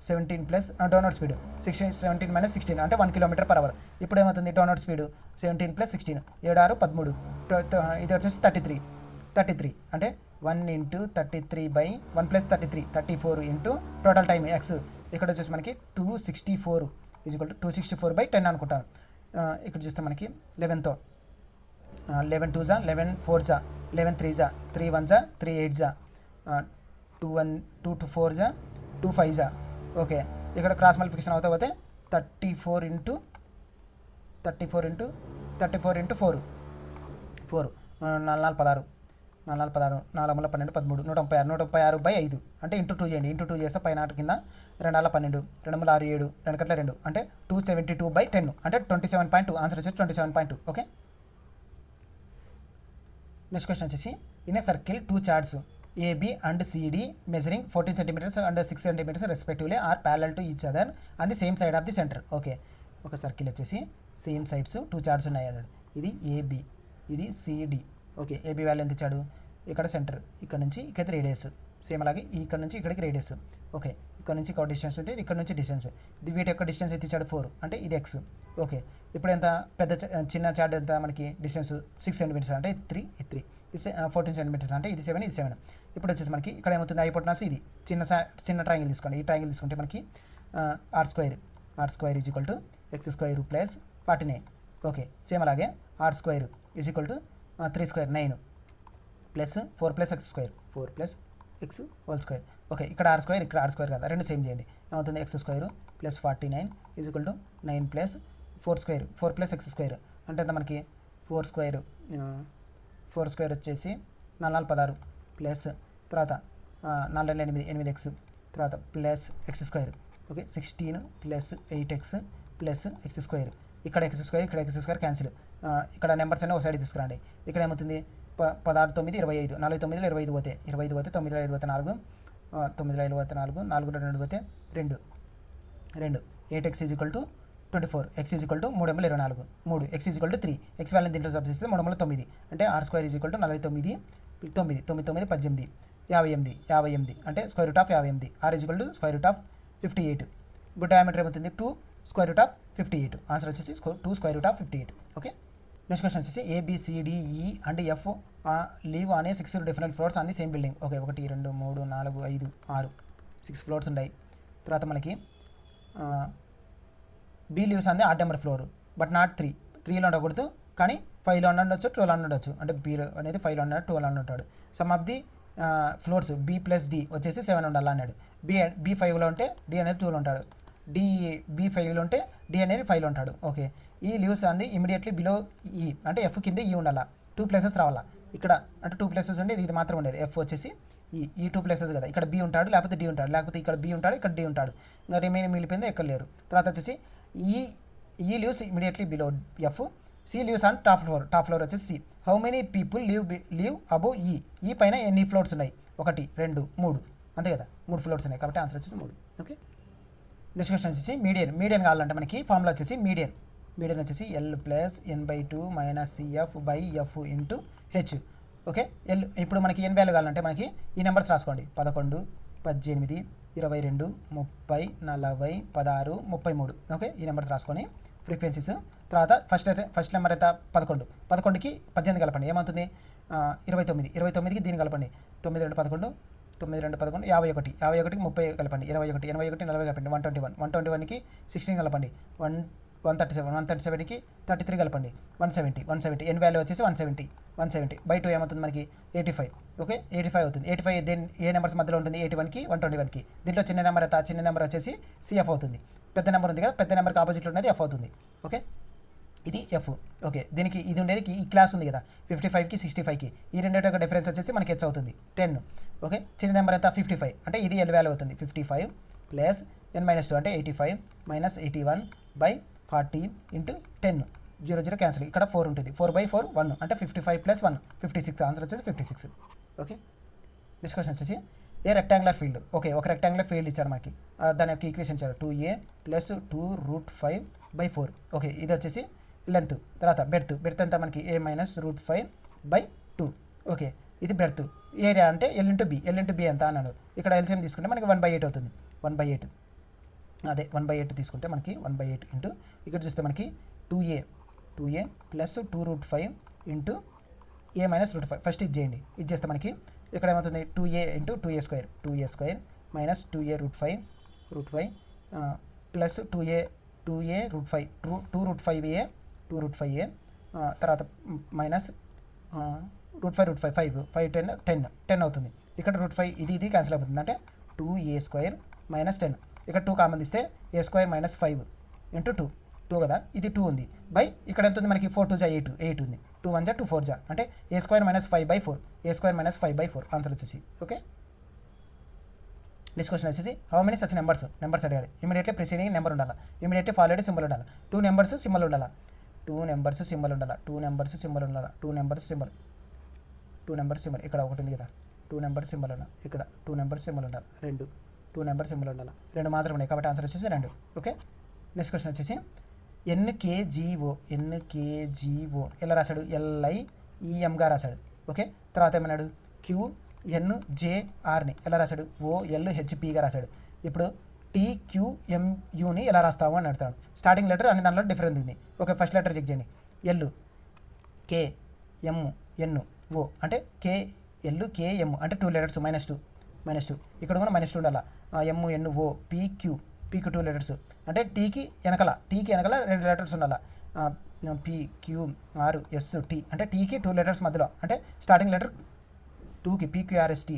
17 ప్లస్ డౌన్వర్డ్ స్పీడ్ 17 మైనస్ 16 అంటే 1 km/h. ఇప్పుడు ఏమవుతుంది downward speed 17 plus 16 7 6 13, ఇది వచ్చేసి 33 అంటే 1 into 33 by 1 plus 34 into total time X. ఇక్కడ వచ్చేసి మనకి 264 ఈజ్వల్ టు 264 బై 10 అనుకుంటాను. ఇక్కడ చూస్తే మనకి 11తో 11 2 జా 11 4 జా 11 3 జా 3 1 జా 3 8 జా 2 4 జా 2 5 జా. ఓకే, ఇక్కడ క్రాస్ మల్టిప్లికేషన్ అవుతా పోతే 34 ఇంటూ 4 4 4 4 16 4 12 13 136 బై 5 అంటే ఇంటూ 2 చేయండి, ఇంటూ 2 చేస్తే పైన కింద 2 12 2 6 7 2 కట్ల 2 అంటే 272 బై 10 అంటే 27.2. ఆన్సర్ వచ్చేసి 27.2. ఓకే, నెక్స్ట్ క్వశ్చన్ వచ్చేసి in a circle 2 chords AB and CD measuring 14 cm and 6 cm respectively are parallel to each other on the same side of the centre. Okay, ఒక circle వచ్చేసి same sides 2 chords ఉన్నాయి అన్నాడు, ఇది AB ఇది CD. Okay, AB value ఎంత ఇచ్చాడు, ఇక్కడ centre, ఇక్కడ నుంచి ఇక్కడ రేడియస్, సేమ్ అలాగే ఇక్కడ నుంచి ఇక్కడికి రేడియస్. ఓకే, ఇక్కడ నుంచి ఇక్కడ డిస్టెన్స్ ఉంటుంది, ఇక్కడ నుంచి డిస్టెన్స్, వీటి యొక్క డిస్టెన్స్ ఎంత ఇచ్చాడు 4 అంటే ఇది X. ఓకే, ఇప్పుడు ఎంత చిన్న చార్ట్ ఎంత మనకి డిస్టెన్స్ 6 cm అంటే 3 ఇది 14 cm అంటే ఇది 7 ఇది 7. ఇప్పుడు వచ్చేసి మనకి ఇక్కడ ఏమవుతుంది హైపోటెనస్, ఇది చిన్న ట్రయాంగిల్ తీసుకోండి, ఈ ట్రయాంగిల్ తీసుకుంటే మనకి R square is equal to X square plus 49. Okay, same అలాగే R square is equal to 3 square 9 plus 4 plus X square 4 plus X whole square. Okay, ఇక్కడ ఆర్ స్క్వేర్ ఇక్కడ ఆర్ స్క్వేర్ కదా, రెండు same చేయండి, ఏమవుతుంది X square plus 49 is equal to 9 plus 4 plus X square అంటే ఎంత మనకి 4 స్క్వేర్ వచ్చేసి 4 16 ప్లస్ తర్వాత 4 8 ఎక్స్ తర్వాత plus X square. Okay, 16 plus 8x plus X square, ఇక్కడ ఎక్స్ స్క్వేర్ ఇక్కడ ఎక్స్ స్క్వేర్ క్యాన్సిల్, ఇక్కడ నెంబర్స్ అన్నీ ఒక సైడ్ తీసుకురండి. ఇక్కడ ఏమవుతుంది 16 9 25 4 9 25 పోతే 25 పోతే 9 5 పోతే 4 9 5 పోతే 4 4 2 పోతే 2 8x is equal to 24, x is equal to 3 ఎంబల్ 24, 3 x is equal to 3, x వాల్యూని దీంట్లో సబ్ చేస్తే 3 ఎంబల్ 9 అంటే R square is equal to 49, 9, 9, 9, 18, 58 అంటే square root of 58, R is equal to square root of 58. ఇప్పుడు డయామీటర్ ఏమవుతుంది 2 స్క్వేర్ రూట్ ఆఫ్ 58. ఆన్సర్ వచ్చేసి 2 square root of 58. Okay, next question వచ్చేసి ABCDE అండ్ F లీవ్ అనే 6 different floors on the same building. Okay, 1 2 3 4 5 6 6 floors ఉన్నాయి. తర్వాత మనకి B lives అంది odd number floor but not 3లో ఉండకూడదు, కానీ 5లో ఉండొచ్చు, 12లో ఉండొచ్చు. అంటే B అనేది 5లో ఉన్నాడు, 12లో ఉంటాడు. Some of the floors B plus D వచ్చేసి 7 ఉండాలి అన్నాడు. B 5లో ఉంటే D అనేది 2లో ఉంటాడు, B 5లో ఉంటే D అనేది 5లో ఉంటాడు. ఓకే, ఈ లీవ్స్ అంది ఇమీడియట్లీ బిలో E అంటే F కింద E ఉండాలా, 2 ప్లేసెస్ రావాలా ఇక్కడ. అంటే 2 ప్లేసెస్ ఉండే ఇది మాత్రం ఉండేది, F వచ్చేసి ఈ 2 ప్లేసెస్ కదా. ఇక్కడ B ఉంటాడు, లేకపోతే D ఉంటాడు, లేకపోతే ఇక్కడ B ఉంటాడు, ఇక్కడ D ఉంటాడు. ఇంకా రిమైనింగ్ మిగిలిపోయింది ఎక్కడ లేరు. తర్వాత వచ్చేసి ఈ leaves immediately below F. C leaves on top floor వచ్చేసి C. How many people leave above ఈ పైన ఎన్ని ఫ్లోర్స్ ఉన్నాయి? 1 2 3 అంతే కదా, 3 ఫ్లోర్స్ ఉన్నాయి కాబట్టి ఆన్సర్ వచ్చేసి 3. ఓకే, నెక్స్ట్ క్వశ్చన్ వచ్చేసి మీడియన్ కావాలంటే మనకి ఫార్ములా వచ్చేసి మీడియన్ వచ్చేసి L plus n/2 minus CF/F into H. Okay, ఇప్పుడు మనకి n వాల్యూ కావాలంటే మనకి ఈ నెంబర్స్ రాసుకోండి. 11, 18, 22, 30, 40, 16, 33. ఓకే, ఈ నెంబర్స్ రాసుకొని ఫ్రీక్వెన్సీస్. తర్వాత ఫస్ట్ నెంబర్ అయితే 11కి 18 కలపండి, ఏమవుతుంది 29కి దీన్ని కలపండి. 9 2 11, 9 2 11, 51, 51కి 30 కలపండి. 21 40 కలపండి. 121కి 16 కలపండి. 137కి 33 కలపండి. 170 ఎన్ వాల్యూ వచ్చేసి 170 బై 2 ఏమవుతుంది మనకి 85. ఓకే, 85 అవుతుంది. 85 ఏ నెంబర్స్ మధ్యలో ఉంటుంది? 81కి 121కి. దీంట్లో చిన్న నెంబర్ అయితే ఆ చిన్న నెంబర్ వచ్చేసి CF అవుతుంది. పెద్ద నెంబర్ ఉంది కదా, పెద్ద నెంబర్కి ఆపోజిట్లో ఉన్నది F అవుతుంది. ఓకే, ఇది F. ఓకే, దీనికి ఇది ఉండేది ఈ క్లాస్ ఉంది కదా 55కి 65కి. ఈ రెండింటి యొక్క డిఫరెన్స్ వచ్చేసి మనకి H అవుతుంది 10. ఓకే, చిన్న నెంబర్ ఎంత 55 అంటే ఇది L వాల్యూ అవుతుంది. 55 ప్లస్ n-2 అంటే 85 మైనస్ 81 బై 40 ఇంటూ 10. 0 క్యాన్సిల్, ఇక్కడ 4 ఉంటుంది. 4/4 1 అంటే 55 ప్లస్ 1 56. ఆన్సర్ వచ్చేసి 56. ఓకే, నెక్స్ట్ క్వశ్చన్ వచ్చేసి ఏ రెక్టాంగులర్ ఫీల్డ్. ఓకే, ఒక రెక్టాంగులర్ ఫీల్డ్ ఇచ్చాడు మనకి, దాని యొక్క ఈక్వేషన్ ఇచ్చాడు 2a ప్లస్ 2√5/4. ఓకే, ఇది వచ్చేసి లెంత్. తర్వాత బెర్త్ ఎంత మనకి a మైనస్ √5/2. ఓకే, ఇది బెర్త్. ఏరియా అంటే L ఇంటూ B ఎంత అన్నాడు. ఇక్కడ ఎల్సిఎం తీసుకుంటే మనకి 1/8 అవుతుంది. 1/8 అదే 1/8 తీసుకుంటే మనకి 1/8 ఇంటూ ఇక్కడ చూస్తే మనకి 2a plus 2√5 into a minus √5. First ఇది చేయండి, ఇది చేస్తే మనకి ఇక్కడ ఏమవుతుంది 2a into 2a square minus 2a√5 plus 2a √5 2√5a తర్వాత మైనస్ √5 10 అవుతుంది. ఇక్కడ √5 ఇది క్యాన్సిల్ అవుతుంది. అంటే 2a² మైనస్ 10. ఇక్కడ 2 కామన్ తీస్తే a² మైనస్ 5 ఇంటూ 2 కదా, ఇది 2 ఉంది బై ఇక్కడ ఎంత ఉంది మనకి 4 2 8 ఉంది. 2 1 2 4 అంటే a² మైనస్ 5/4 a² ఆన్సర్ వచ్చేసి. ఓకే, నెక్స్ట్ క్వశ్చన్ వచ్చేసి హౌ మెనీ సచ్ నెంబర్స్ అడిగారు. ఇమీడియట్లీ ప్రిసీడింగ్ నెంబర్ ఉండాలి, ఇమీడియట్లీ ఫాలోడ్ సింబల్ ఉండాలి. 2 నెంబర్స్ సింబల్ ఉండాలి. 2 నెంబర్స్ సింబల్ ఉండాలి. ఇక్కడ ఒకటి ఉంది కదా, 2 నెంబర్ సింబల్ ఉండాలి. ఇక్కడ 2 నెంబర్ సింబల్ ఉండాలి. 2 నెంబర్ సింబల్ ఉండాలి. 2 మాత్రం ఉన్నాయి కాబట్టి ఆన్సర్ వచ్చేసి 2. ఓకే, నెక్స్ట్ క్వశ్చన్ వచ్చేసి NKGO ఎలా రాశాడు? LIEMగా రాశాడు. ఓకే, తర్వాత ఏమన్నాడు QNJRని ఎలా రాశాడు? OLHPగా రాశాడు. ఇప్పుడు TQMUని ఎలా రాస్తావు అని అడుగుతాడు. స్టార్టింగ్ లెటర్ అనే దాంట్లో డిఫరెన్స్ ఉంది. ఓకే, ఫస్ట్ లెటర్ చెక్ చేయండి. LKMNO అంటే KLKM అంటే 2 లెటర్స్ -2 ఇక్కడ కూడా -2 ఉండాలి. MNO PQ 2 లెటర్స్ అంటే టీకి వెనకాల 2 లెటర్స్ ఉండాలి. PQRST అంటే టీకి 2 లెటర్స్ మధ్యలో అంటే స్టార్టింగ్ లెటర్ 2కి PQRST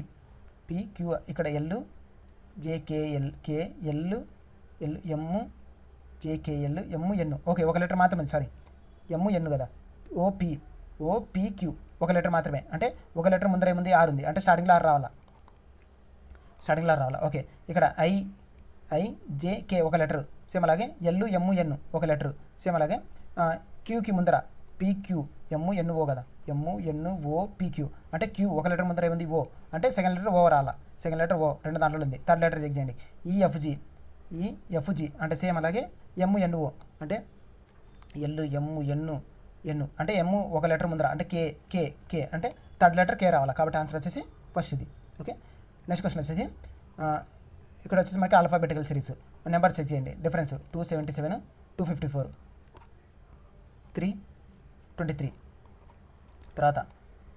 PQ ఇక్కడ LJKLMJKLMN. ఓకే, ఒక లెటర్ మాత్రమే, సారీ MN కదా. OPQ ఒక లెటర్ మాత్రమే అంటే ఒక లెటర్ ముందర ఏముంది R ఉంది అంటే స్టార్టింగ్లో R రావాలా. ఓకే, ఇక్కడ IJK ఒక లెటర్ సేమ్ అలాగే LMN ఒక లెటర్ సేమ్ అలాగే క్యూకి ముందర PQMNO కదా, MNO PQ అంటే క్యూ ఒక లెటర్ ముందర ఏముంది O అంటే సెకండ్ లెటర్ O రావాలా. సెకండ్ లెటర్ O 2 దాంట్లో ఉంది. థర్డ్ లెటర్ చెక్ చేయండి. EFG అంటే సేమ్ అలాగే MNO అంటే ఎన్ను అంటే ఎమ్ ఒక లెటర్ ముందర అంటే కే అంటే థర్డ్ లెటర్ కే రావాలి. కాబట్టి ఆన్సర్ వచ్చేసి ఫస్ట్ ఇది. ఓకే, నెక్స్ట్ క్వశ్చన్ వచ్చేసి ఇక్కడ వచ్చేసి మనకి ఆల్ఫాబెటికల్ సిరీస్ నెంబర్ సెట్ చేయండి. డిఫరెన్స్ 277, 254, 323, తర్వాత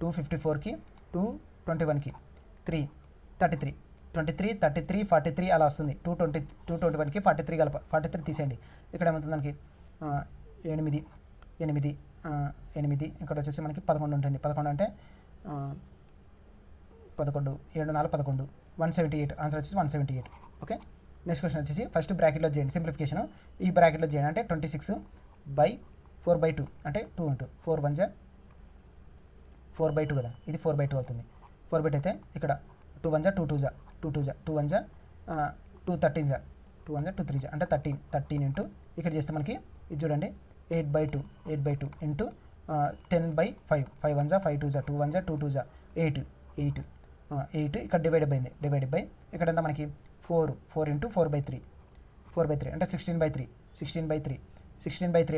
254కి 221కి 333, 23, 43 అలా వస్తుంది. 221కి 43 కలప 43 తీసేయండి. ఇక్కడ ఏమవుతుంది మనకి 8 ఇక్కడ వచ్చేసి మనకి 11 ఉంటుంది. 11 అంటే 11 7 4 11 178. ఆన్సర్ వచ్చేసి 178. ఓకే, నెక్స్ట్ క్వశ్చన్ వచ్చేసి ఫస్ట్ బ్రాకెట్లో చేయండి సింప్లిఫికేషన్. ఈ బ్రాకెట్లో చేయండి అంటే 26/4/2 అంటే 2 ఇంటూ 4 1 4/2 కదా, ఇది 4/2 అవుతుంది. 4/2 అయితే ఇక్కడ 2 1 2 2 2 2 2 1 2 13 2 1 2 3 అంటే 13 ఇంటూ ఇక్కడ చేస్తే మనకి ఇది చూడండి 8/2 ఇంటూ 10/5 5 1 5 2 2 1 2 2 8 ఇక్కడ డివైడ్ బై ఇక్కడంతా మనకి 4 ఇంటూ 4/3 అంటే 16/3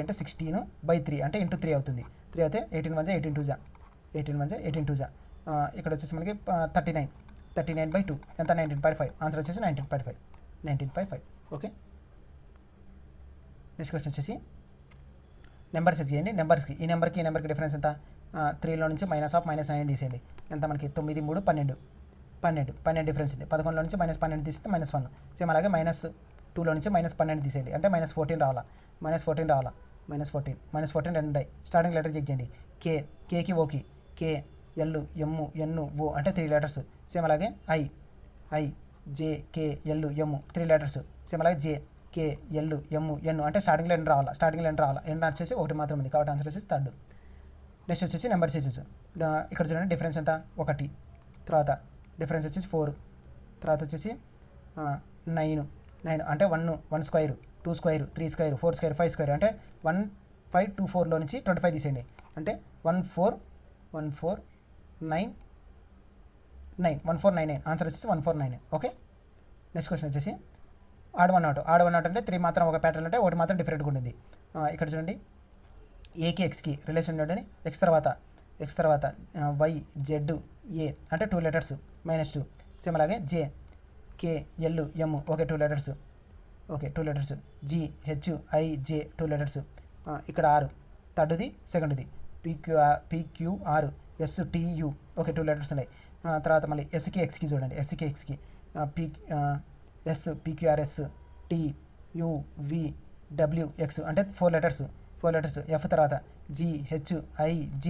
అంటే 16/3 అంటే ఇంటూ 3 అవుతుంది. 3 అయితే 18 1 18 2 ఇక్కడ వచ్చేసి మనకి 39/2 ఎంత 19.5. ఆన్సర్ వచ్చేసి 19.5. ఓకే, నెక్స్ట్ క్వశ్చన్ వచ్చేసి నెంబర్స్ చేయండి. నెంబర్స్కి ఈ నెంబర్కి డిఫరెన్స్ ఎంత, 3లో నుంచి -9 తీసేయండి. ఎంత మనకి 9 3 12 డిఫరెన్స్ ఉంది. 11లో నుంచి -12 తీస్తే -1. సేమ్ అలాగే -2లో నుంచి -12 తీసేయండి అంటే -14 రావాలా. -14 రెండు ఉంటాయి. స్టార్టింగ్ లెటర్ చెక్ చేయండి. కేకి ఓకి కే ఎల్ ఎమ్ ఓ అంటే 3 లెటర్స్. సేమ్ అలాగే I J K L M 3 letters. Same అలాగే జే కే ఎల్ ఎన్ అంటే స్టార్టింగ్లో ఎన్ రావాలా. ఎన్ వచ్చేసి ఒకటి మాత్రం ఉంది కాబట్టి ఆన్సర్ వచ్చేసి థర్డ్. నెక్స్ట్ వచ్చేసి నెంబర్ సీజెస్. ఇక్కడ చూడండి డిఫరెన్స్ ఎంత 1, తర్వాత డిఫరెన్స్ వచ్చేసి 4, తర్వాత వచ్చేసి 9 అంటే 1 square 2 square 3 square 4 square 5 square అంటే 1524లో నుంచి 25 తీసేయండి అంటే 1499. ఆన్సర్ వచ్చేసి 149. ఓకే, నెక్స్ట్ క్వశ్చన్ వచ్చేసి ఆడ్ వన్ అవుట్ అంటే 3 మాత్రం ఒక ప్యాటర్న్ అంటే ఒకటి మాత్రం డిఫరెంట్గా ఉంటుంది. ఇక్కడ చూడండి ఏకి ఎక్స్కి రిలేషన్ చూడండి. ఎక్స్ తర్వాత వై జెడ్ ఏ అంటే 2 లెటర్స్ -2. సేమ్ అలాగే J K L M okay 2 letters. G H I J 2 letters. ఇక్కడ 6 థర్డ్ది సెకండ్ది PQR STU ఓకే 2 లెటర్స్ ఉన్నాయి. తర్వాత మళ్ళీ ఎస్కి ఎక్స్కి చూడండి. PQRS TUVWX అంటే 4 లెటర్స్. ఎఫ్ తర్వాత GHIJ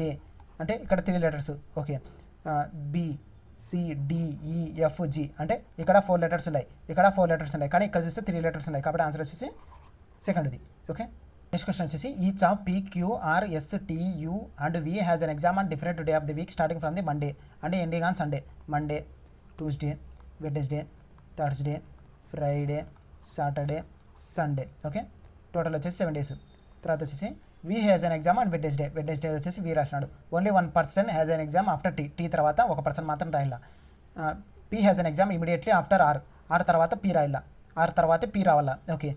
అంటే ఇక్కడ 3 లెటర్స్. ఓకే, BCDEFG అంటే ఇక్కడ 4 లెటర్స్ ఉన్నాయి. కానీ ఇక్కడ చూస్తే 3 లెటర్స్ ఉన్నాయి కాబట్టి ఆన్సర్ వచ్చేసి సెకండ్ది. ఓకే, నెక్స్ట్ క్వశ్చన్ వచ్చేసి each of PQRSTU and V has an exam on different day of the week starting from the Monday అంటే ending on Sunday. Monday, Tuesday, Wednesday, Thursday, Friday, Saturday, Sunday. Okay, total వచ్చేసి 7 days. తర్వాత వచ్చేసి V has an exam and Wednesday వచ్చేసి V రాసినాడు. Only 1 person has an exam after T తర్వాత ఒక person మాత్రం రాయాల. P has an exam immediately after are తర్వాత పి రాయాల. ఆర్ తర్వాత పి రావాలా. Okay,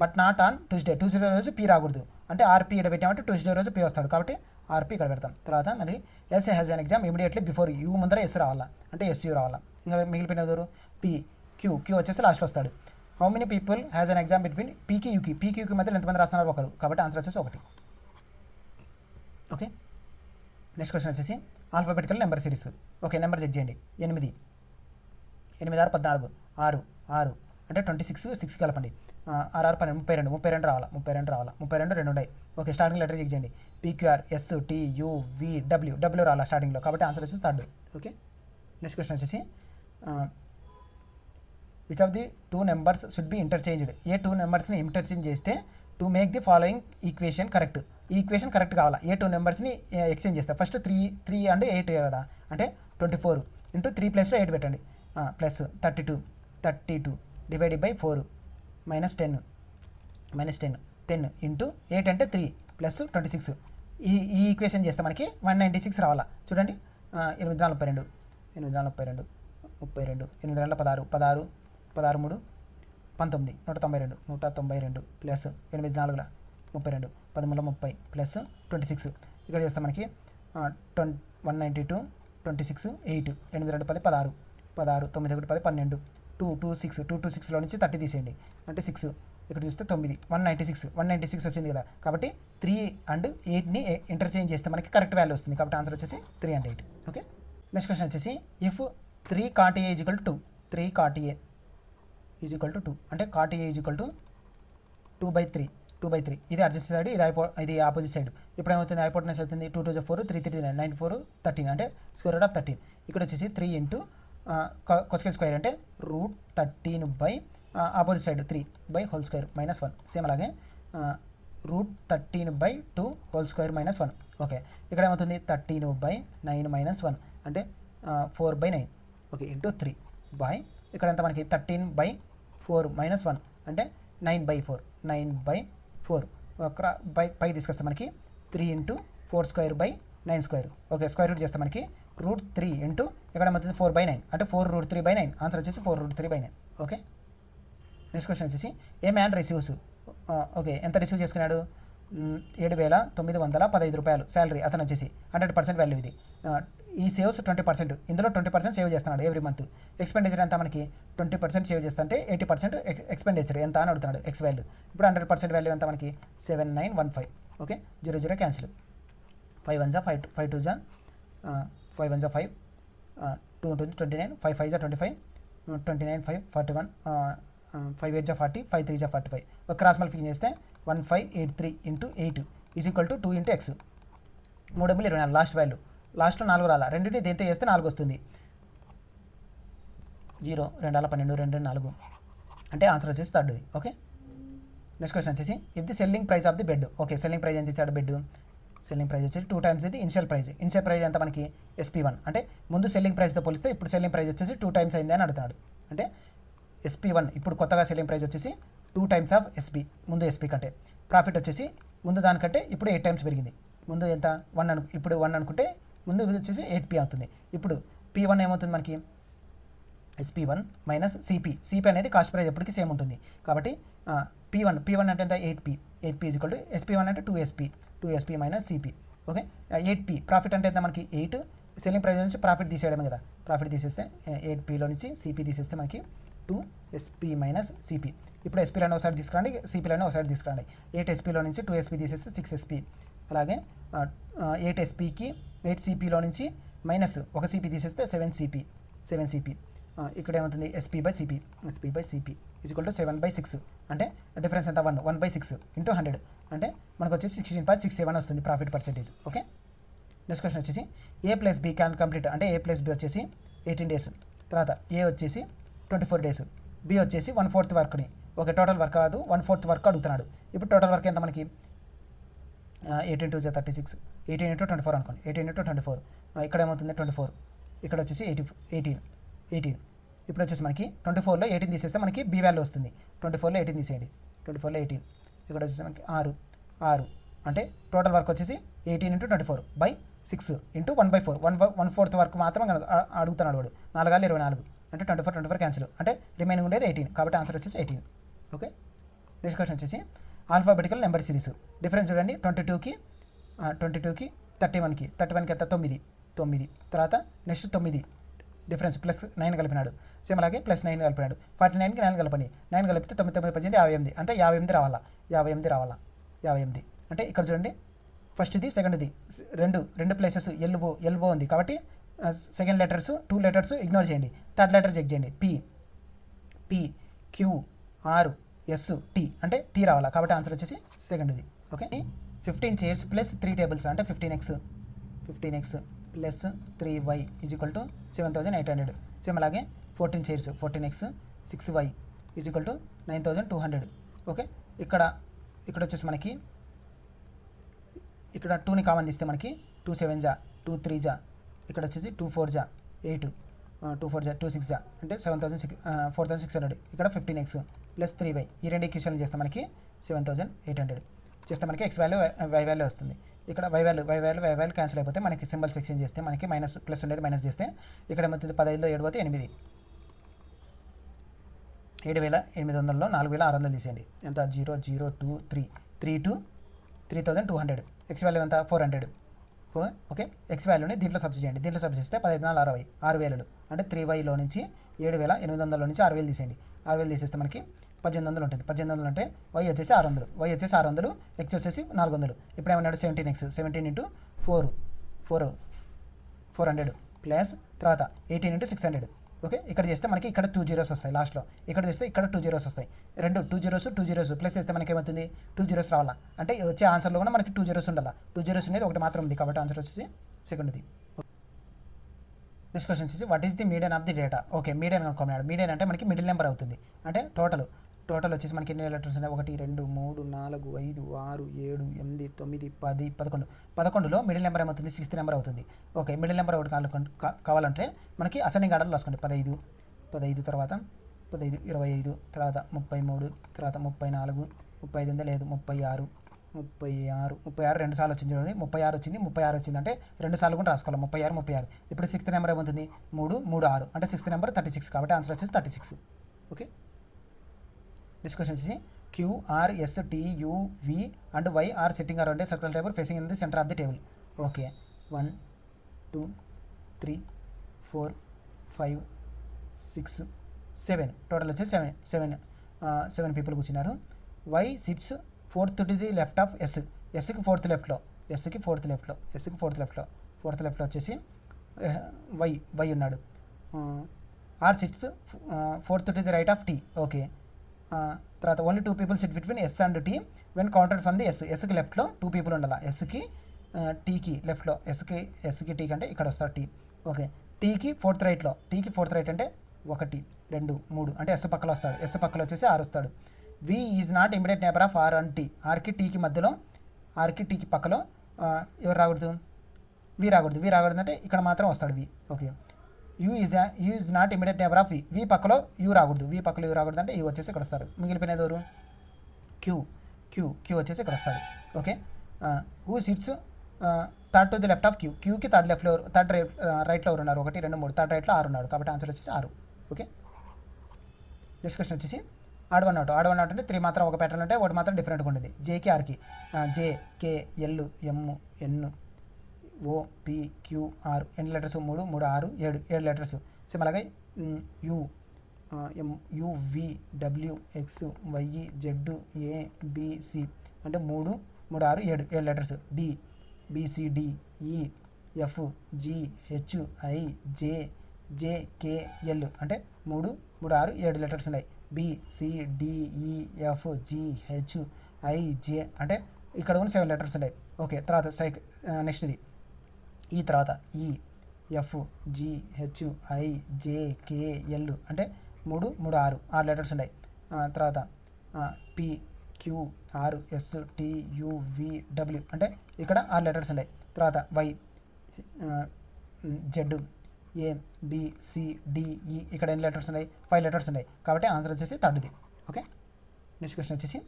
but not on Tuesday రోజు పి రాకూడదు అంటే ఆర్పి ఇక్కడ పెట్టామంటే ట్యూస్డే రోజు పి వస్తాడు కాబట్టి ఆర్పి ఇక్కడ పెడతాం. తర్వాత మళ్ళీ S has an exam immediately before U ముందర ఎస్ రావాలా అంటే ఎస్యూ రావాలా. ఇంకా మిగిలిపోయిన ఎవరు క్యూ వచ్చేసి లాస్ట్లో వస్తాడు. How many people has an exam between పీకి యూకి మధ్యలో ఎంతమంది రాస్తున్నారు ఒకరు కాబట్టి ఆన్సర్ వచ్చేసి 1. ఓకే, నెక్స్ట్ క్వశ్చన్ వచ్చేసి alphabetical number series. Okay, number check చేయండి. 8 6 14 6 అంటే 26 6 కలపండి. 6 12 32 రావాలా. 32 రెండు ఉన్నాయి. ఓకే, స్టార్టింగ్ లెటర్ చెక్ చేయండి. PQR STUVW రావాలా స్టార్టింగ్లో కాబట్టి ఆన్సర్ వచ్చేసి థర్డ్. ఓకే, నెక్స్ట్ క్వశ్చన్ వచ్చేసి which of the 2 numbers should be interchanged. ఏ 2 numbersని ఇంటర్చేంజ్ చేస్తే to make the following equation correct. ఈ ఈక్వేషన్ కరెక్ట్ కావాలా. ఏ 2 numbersని ఎక్స్చేంజ్ చేస్తే ఫస్ట్ 3 అండ్ 8 కదా అంటే 24 ఇంటూ 3 ప్లేస్లో 8 పెట్టండి. ప్లస్ 32 డివైడెడ్ బై 4 -10 ఇంటూ 8 అంటే 3 ప్లస్ 26. ఈ ఈక్వేషన్ చేస్తే మనకి 196 రావాలా. చూడండి 8 32 8 16 16 8 3 16 16 3 19 192 ప్లస్ 8 4 32 13 30 ప్లస్ 26 ఇక్కడ చేస్తే మనకి 192 26 8 8 2 10 16 9 1 10 12 226లో నుంచి 30 తీసేయండి అంటే 6 ఇక్కడ చూస్తే 9 196 వచ్చింది కదా కాబట్టి 3 అండ్ 8ని ఇంటర్చేంజ్ చేస్తే మనకి కరెక్ట్ వాల్యూ వస్తుంది కాబట్టి ఆన్సర్ వచ్చేసి 3 and 8 ఓకే. నెక్స్ట్ క్వశ్చన్ వచ్చేసి if 3 cot A is equal to 2 3 cot A is equal to 2 అంటే cot A is equal to 2/3 ఇది అడ్జస్ట్ సైడ్ ఇది ఆపోజిట్ సైడ్ ఇప్పుడు ఏమవుతుంది హైపోటెనస్ అవుతుంది 2 2 4 3 3 9 9 4 13 అంటే స్క్వేర్ రూట్ ఆఫ్ 13 ఇక్కడ వచ్చేసి 3 ఇంటూ కొసైన్ స్క్వేర్ అంటే √13 బై ఆపోజిట్ సైడ్ 3/² -1 సేమ్ అలాగే √13/2 హోల్ స్క్వేర్ -1 ఓకే. ఇక్కడ ఏమవుతుంది 13/9 -1 అంటే 4/9 ఓకే ఇంటూ 3 బై ఇక్కడ ఎంత మనకి 13/4 -1 అంటే 9/4 పై తీసుకొస్తే మనకి 3 ఇంటూ 4² ఓకే స్క్వేర్ రూట్ చేస్తే మనకి √3 ఇంటూ ఇక్కడ ఏమవుతుంది 4/9 అంటే 4√3/9 ఆన్సర్ వచ్చేసి 4√3/9 ఓకే. నెక్స్ట్ క్వశ్చన్ వచ్చేసి ఏ మ్యాన్ రిసీవ్స్ ఓకే ఎంత రిసీవ్ చేసుకున్నాడు 7,915 రూపాయలు శాలరీ అతను వచ్చేసి 100% వాల్యూ ఇది ఈ సేవ్స్ 20% ఇందులో 20% సేవ్ చేస్తున్నాడు ఎవ్రీ మంత్ ఎక్స్పెండిచర్ ఎంత మనకి 20% సేవ్ చేస్తుంటే 80% ఎక్స్పెండిచర్ ఎంత అని అడుగుతున్నాడు ఎక్స్ వాల్యూ ఇప్పుడు 100% వాల్యూ ఎంత మనకి 7915 ఓకే 0 క్యాన్సిల్ 5 1 5 2 5 1 5 2 29 5 5 25 29 5 41 5 8 40 5 3 45 ఒక క్రాస్ మల్టిప్లికేషన్ చేస్తే 1583 into 8 is equal to 2 into X 3/24 last value లాస్ట్లో 4 రాలా రెండింటిని దేంతో చేస్తే 4 వస్తుంది 0 2 12 2 4 అంటే ఆన్సర్ వచ్చేసి థర్డ్ ఓకే. నెక్స్ట్ క్వశ్చన్ వచ్చేసి if the selling price of the bed okay selling price ఎంత ఇచ్చాడు బెడ్ సెల్లింగ్ ప్రైస్ వచ్చేసి 2 times ఇది ఇనిషియల్ ప్రైస్ ఎంత మనకి SP1 అంటే ముందు సెల్లింగ్ ప్రైస్తో పోలిస్తే ఇప్పుడు సెల్లింగ్ ప్రైస్ వచ్చేసి 2 times అయింది అని అడుగుతున్నాడు అంటే SP1 ఇప్పుడు కొత్తగా సెల్లింగ్ ప్రైస్ వచ్చేసి 2 times ఆఫ్ SP ముందు SP కంటే ప్రాఫిట్ వచ్చేసి ముందు దానికంటే ఇప్పుడు 8 times పెరిగింది ముందు ఎంత 1 ఇప్పుడు 1 అనుకుంటే ముందు వచ్చేసి 8P అవుతుంది ఇప్పుడు P1 ఏమవుతుంది మనకి SP1 మైనస్ సిపి అనేది కాస్ట్ ప్రైస్ ఎప్పటికీ సేమ్ ఉంటుంది కాబట్టి P1 అంటే ఎంత 8P is equal to SP1 అంటే 2SP minus CP okay 8P profit అంటే ఎంత మనకి 8 సెల్లింగ్ ప్రైస్ నుంచి ప్రాఫిట్ తీసేయడమే కదా ప్రాఫిట్ తీసేస్తే 8Pలో నుంచి సిపి తీసేస్తే మనకి 2SP మైనస్ సిపి ఇప్పుడు ఎస్పీలోనే ఒకసారి తీసుకురండి సిపిలోనే ఒకసారి తీసుకురండి 8SPలో నుంచి 2SP తీసేస్తే 6SP అలాగే 8SPకి 8CPలో నుంచి మైనస్ ఒక సిపి తీసేస్తే 7CP ఇక్కడ ఏమవుతుంది SP/CP ఈజ్ ఈక్వల్ టు 7/6 అంటే డిఫరెన్స్ ఎంత 1/6 ఇంటూ 100 అంటే మనకు వచ్చేసి 16.67 వస్తుంది profit percentage okay. Next question వచ్చేసి A+B క్యాన్ కంప్లీట్ అంటే A+B వచ్చేసి 18 days తర్వాత A వచ్చేసి 24 days B వచ్చేసి 1/4 వర్క్ని ఓకే టోటల్ వర్క్ కాదు 1/4 వర్క్ అడుగుతున్నాడు ఇప్పుడు టోటల్ వర్క్ ఎంత మనకి 18 2 36 18 into 24 అనుకోండి 18 into 24 ఇక్కడ ఏమవుతుంది 24 ఇక్కడ వచ్చేసి 18 ఇప్పుడు వచ్చేసి మనకి 24లో 18 తీసేస్తే మనకి B వాల్యూ వస్తుంది 24లో 18 తీసేయండి 24లో 18 ఇక్కడ వచ్చేసి మనకి 6 అంటే టోటల్ వర్క్ వచ్చేసి 18 into 24/6 ఇంటూ 1/4 1/4 వర్క్ మాత్రం అడుగుతున్నాడు వాడు 4 24 అంటే 24 క్యాన్సిల్ అంటే రిమైనింగ్ ఉండేది 18 కాబట్టి ఆన్సర్ వచ్చేసి 18 ఓకే. నెక్స్ట్ క్వశ్చన్ వచ్చేసి ఆల్ఫాబెటికల్ నెంబర్ సిరీస్ డిఫరెన్స్ చూడండి 22కి 31కి ఎంత 9 తర్వాత నెక్స్ట్ 9 డిఫరెన్స్ +9 కలిపినాడు సేమ్ అలాగే +9 కలిపినాడు 49కి 9 కలపండి 9 కలిపితే 9 9 18 58 అంటే 58 రావాలా 58 అంటే ఇక్కడ చూడండి ఫస్ట్ది సెకండ్ది రెండు ప్లేసెస్ ఎల్ఓ ఉంది కాబట్టి సెకండ్ లెటర్స్ 2 letters ఇగ్నోర్ చేయండి థర్డ్ లెటర్ చెక్ చేయండి PQRST అంటే T రావాలా కాబట్టి ఆన్సర్ వచ్చేసి సెకండ్ది ఓకే. 15 chairs ప్లస్ 3 tables అంటే 15x plus 3y is equal to 7800 same అలాగే 14 chairs 14x 6y is equal to 9200 okay. ఇక్కడ వచ్చేసి మనకి ఇక్కడ 2ని కామన్ తీస్తే మనకి 2 7 2 3 ఇక్కడ వచ్చేసి 2 4 8 2 4 2 6 అంటే 4600 ఇక్కడ 15x ప్లస్ 3y ఈ రెండు ఈక్వేషన్లు చేస్తే మనకి 7800 చేస్తే మనకి x వాల్యూ y వాల్యూ వస్తుంది ఇక్కడ y వాల్యూ క్యాన్సిల్ అయిపోతే మనకి సింబల్స్ ఎక్స్చేంజ్ చేస్తే మనకి మైనస్ ప్లస్ ఉండేది మైనస్ చేస్తే ఇక్కడ ఏమవుతుంది 15లో 7 పోతే 8 7,800లో 4,600 తీసేయండి. ఎంత? 0,023 3 to 3,200. ఎక్స్ వాల్యూ ఎంత? 400. ఓకే, ఎక్స్ వాల్యూని దీంట్లో సబ్స్టిట్యూట్ చేయండి. దీంట్లో సబ్స్టిట్యూట్ చేస్తే 15,60 6,000 అంటే 3yలో నుంచి 7,800లో నుంచి 6,000 తీసేయండి. 6,000 తీసేస్తే మనకి 1,800 ఉంటుంది. 1,800 అంటే y వచ్చేసి 600, y వచ్చేసి 600, x వచ్చేసి 400. ఇప్పుడు ఏమన్నాడు? 17x 17 ఇంటూ 400 ప్లస్ తర్వాత 18 ఇంటూ 600. ఓకే, ఇక్కడ చేస్తే మనకి ఇక్కడ 2 zeros వస్తాయి లాస్ట్లో. ఇక్కడ చేస్తే ఇక్కడ 2 zeros వస్తాయి. రెండు 2 zeros ప్లస్ చేస్తే మనకి ఏమవుతుంది? 2 zeros రావాలా అంటే వచ్చే ఆన్సర్లో కూడా మనకి 2 zeros ఉండాలా. 2 zeros అనేది ఒకటి మాత్రం ఉంది కాబట్టి ఆన్సర్ వచ్చేసి సెకండ్ది. నెక్స్ట్ క్వశ్చన్ వచ్చేసి what is the median of the data. Okay, median అనుకోమన్నాడు. మీడియన్ అంటే మనకి మిడిల్ నెంబర్ అవుతుంది. అంటే టోటల్ వచ్చేసి మనకి ఎన్ని లెటర్స్ ఉన్నాయి? 1 2 3 4 5 6 7 8 9 10 11. 11లో మిడిల్ నెంబర్ ఏమవుతుంది? 6th నెంబర్ అవుతుంది. ఓకే, మిడిల్ నెంబర్ ఒకటి కావాలంటే మనకి అసెండింగ్ ఆర్డర్లో రాసుకోండి. 15 తర్వాత 15 25 తర్వాత 33 తర్వాత 34 35 లేదు 36 రెండు సార్లు వచ్చింది చూడండి. 36 వచ్చింది అంటే 2 సార్లు కూడా రాసుకోవాలి. 36. ఇప్పుడు 6th నెంబర్ ఏమవుతుంది? 3 3 6 అంటే 6th నెంబర్ 36 కాబట్టి ఆన్సర్ వచ్చేసి 36. ఓకే, నెక్స్ట్ క్వశ్చన్ వచ్చేసి QRSTUV and Y are sitting around a circle table facing in the center of the table. Okay, 1 2 3 4 5 6 7 total వచ్చేసి 7 పీపుల్ కూర్చున్నారు. Y sits 4th to the left of S. ఎస్కి fourth లెఫ్ట్లో వచ్చేసి Y ఉన్నాడు. R sits 4th to the right of T. Okay, తర్వాత only 2 people sit between S and T when counted from the ఎస్కి లెఫ్ట్లో 2 people ఉండాలి. ఎస్కి టీకి లెఫ్ట్లో ఎస్కి టీకి అంటే ఇక్కడ వస్తాడు T. ఓకే, టీకి ఫోర్త్ రైట్ అంటే 1 2 3 అంటే ఎస్ పక్కలో వస్తాడు. ఎస్ పక్కలో వచ్చేసి ఆర్ వస్తాడు. V is not immediate neighbour of R and T. ఆర్కి టీకి పక్కలో ఎవరు రాకూడదు? వి రాకూడదు అంటే ఇక్కడ మాత్రం వస్తాడు V. Okay, U is not immediate neighbour of V పక్కలో యూ రాకూడదు. అంటే యూ వచ్చేసి ఇక్కడ వస్తారు. మిగిలిపోయినది ఎవరు? క్యూ వచ్చేసి ఇక్కడ వస్తాడు. Okay, who sits third to the left of క్యూకి థర్డ్ రైట్లో ఎవరు ఉన్నారు? 1 2 3 థర్డ్ రైట్లో 6 ఉన్నాడు కాబట్టి ఆన్సర్ వచ్చేసి 6. ఓకే, నెక్స్ట్ క్వశ్చన్ వచ్చేసి ఆడ్ వన్ అవుట్ అంటే 3 మాత్రం ఒక ప్యాటర్న్ ఉంటే 1 మాత్రం డిఫరెంట్గా ఉండేది. జేకి ఆర్కి J K L M N O P Q R ఎన్ని లెటర్స్? 3 3 6 7 లెటర్స్. సేమ్ అలాగే U V W X Y Z A B C అంటే 3 3 6 7 letters. D B C D E F G H I J K L అంటే 3 3 6 7 letters ఉన్నాయి. B C D E F G H I J అంటే ఇక్కడ ఉన్న 7 letters ఉన్నాయి. Okay, తర్వాత నెక్స్ట్ది ఈ తర్వాత ఈ F G H I J K L అంటే 3 3 6 లెటర్స్ ఉన్నాయి. తర్వాత P Q R S T U V W అంటే ఇక్కడ 6 లెటర్స్ ఉన్నాయి. తర్వాత Y Z A B C D E ఇక్కడ ఎన్ని లెటర్స్ ఉన్నాయి? 5 లెటర్స్ ఉన్నాయి కాబట్టి ఆన్సర్ వచ్చేసి థర్డ్ది. ఓకే, నెక్స్ట్ క్వశ్చన్ వచ్చేసి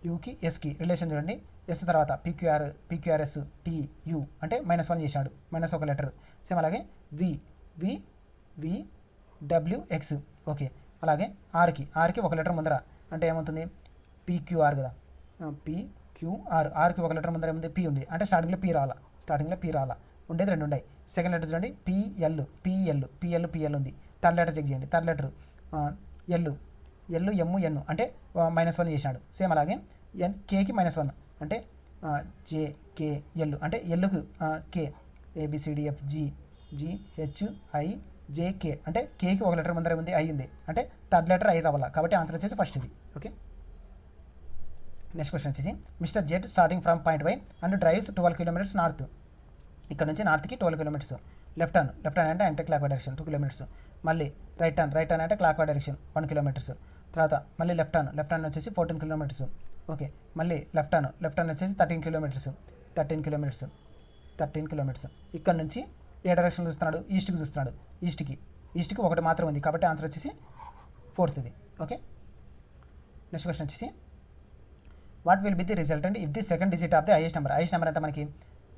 యూకి ఎస్కి రిలేషన్ చూడండి. ఎస్ తర్వాత పీక్యూఆర్ఎస్ టీయు అంటే -1 చేశాడు, -1 లెటర్. సేమ్ అలాగే వి డబ్ల్యూఎక్స్. ఓకే, అలాగే ఆర్కి 1 లెటర్ ముందర అంటే ఏమవుతుంది? పీక్యూఆర్ కదా, ఆర్కి 1 లెటర్ ముందర ఏముంది? పీ ఉంది అంటే స్టార్టింగ్లో పీ రావాలా ఉండేది 2 ఉన్నాయి. సెకండ్ లెటర్ చూడండి పిఎల్ ఉంది. థర్డ్ లెటర్ చెక్ చేయండి. థర్డ్ లెటర్ ఎల్ ఎన్ అంటే -1 చేశాడు. సేమ్ అలాగే కేకి -1 అంటే జేకేఎల్ అంటే ఎల్లుకు కే ఏబిసిడిఎఫ్ జిహెచ్ఐ జేకే అంటే కేకి 1 లెటర్ ముందర ఉంది, ఐ ఉంది అంటే థర్డ్ లెటర్ ఐ రావాలా కాబట్టి ఆన్సర్ వచ్చేసి ఫస్ట్ ఇది. ఓకే, నెక్స్ట్ క్వశ్చన్ వచ్చేసి mister Z starting from point Y and drives 12 kilometers north. ఇక్కడ నుంచి నార్త్కి 12 kilometers. లెఫ్ట్ టర్న్ అంటే anti clock why direction 2 kilometers. మళ్ళీ రైట్ టర్న్ అంటే క్లాక్ వై డైరెక్షన్ 1 kilometers. తర్వాత మళ్ళీ లెఫ్ట్ టర్న్ వచ్చేసి 14 kilometers. ఓకే, మళ్ళీ లెఫ్ట్ టర్న్ వచ్చేసి 13 kilometers. ఇక్కడ నుంచి ఏ డైరెక్షన్ చూస్తున్నాడు? ఈస్ట్కి చూస్తున్నాడు. ఈస్ట్కి 1 మాత్రం ఉంది కాబట్టి ఆన్సర్ వచ్చేసి 4th. ఓకే, నెక్స్ట్ క్వశ్చన్ వచ్చేసి what will be the resultant if the second digit of the highest number ఎంత మనకి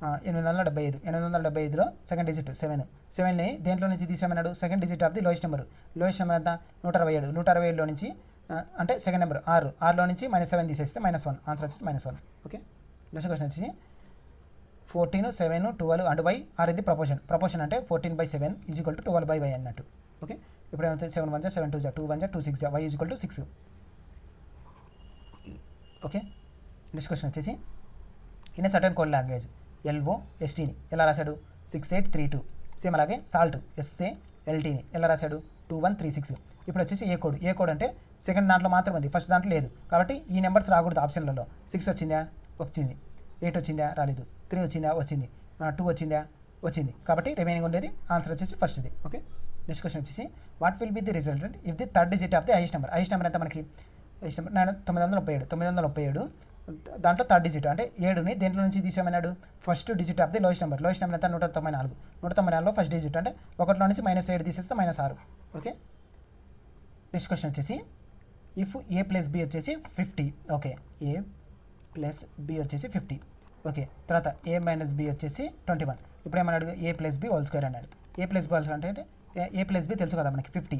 875లో సెకండ్ డిజిట్ 7ని దేంట్లో నుంచి తీసామన్నాడు, second digit of the lowest number ఎంత 167లో నుంచి అంటే సెకండ్ నెంబర్ 6లో నుంచి -7 తీసేస్తే -1, ఆన్సర్ వచ్చేసి -1. ఓకే, నెక్స్ట్ క్వశ్చన్ వచ్చేసి 14, 7, 12 అండ్ y ఆర్ ఇది ప్రపోర్షన్ అంటే 14/7 ఈజ్ ఈక్వల్ టు 12/y అన్నట్టు. ఓకే, ఇప్పుడు ఏమవుతుంది 7 1 7 2 2 1 2 6 y is equal to 6. Okay, next question వచ్చేసి in a certain code language LOSTని ఎలా రాశాడు 6832. సేమ్ అలాగే సాల్ట్ SALTని ఎలా రాశాడు 2136. ఇప్పుడు వచ్చేసి ఏ కోడ్ అంటే సెకండ్ దాంట్లో మాత్రం ఉంది, ఫస్ట్ దాంట్లో లేదు కాబట్టి ఈ నెంబర్స్ రాకూడదు ఆప్షన్లలో. 6 వచ్చిందా, వచ్చింది. 8 వచ్చిందా, రాలేదు. 3 వచ్చిందా, వచ్చింది. 2 వచ్చిందా, వచ్చింది. కాబట్టి రిమైనింగ్ ఉండేది ఆన్సర్ వచ్చేసి ఫస్ట్ది. ఓకే, నెక్స్ట్ క్వశ్చన్ వచ్చేసి what will be the result if the third digit of the highest number ఎంత మనకి హైయెస్ట్ నెంబర్ 937 దాంట్లో థర్డ్ డిజిట్ అంటే 7ని దేంట్లో నుంచి తీసామన్నాడు, first digit of the lowest number ఎంత 194లో ఫస్ట్ డిజిట్ అంటే 1లో నుంచి -7 తీసేస్తే -6. ఓకే, నెక్స్ట్ క్వశ్చన్ వచ్చేసి ఇఫ్ A + B వచ్చేసి 50. ఓకే, A + B వచ్చేసి 50. ఓకే, తర్వాత A - B వచ్చేసి 21. ఇప్పుడు ఏమన్నాడు A + B హోల్ స్క్వేర్ అన్నాడు. A + B హోల్ స్క్వేర్ అంటే A + B తెలుసు కదా మనకి 50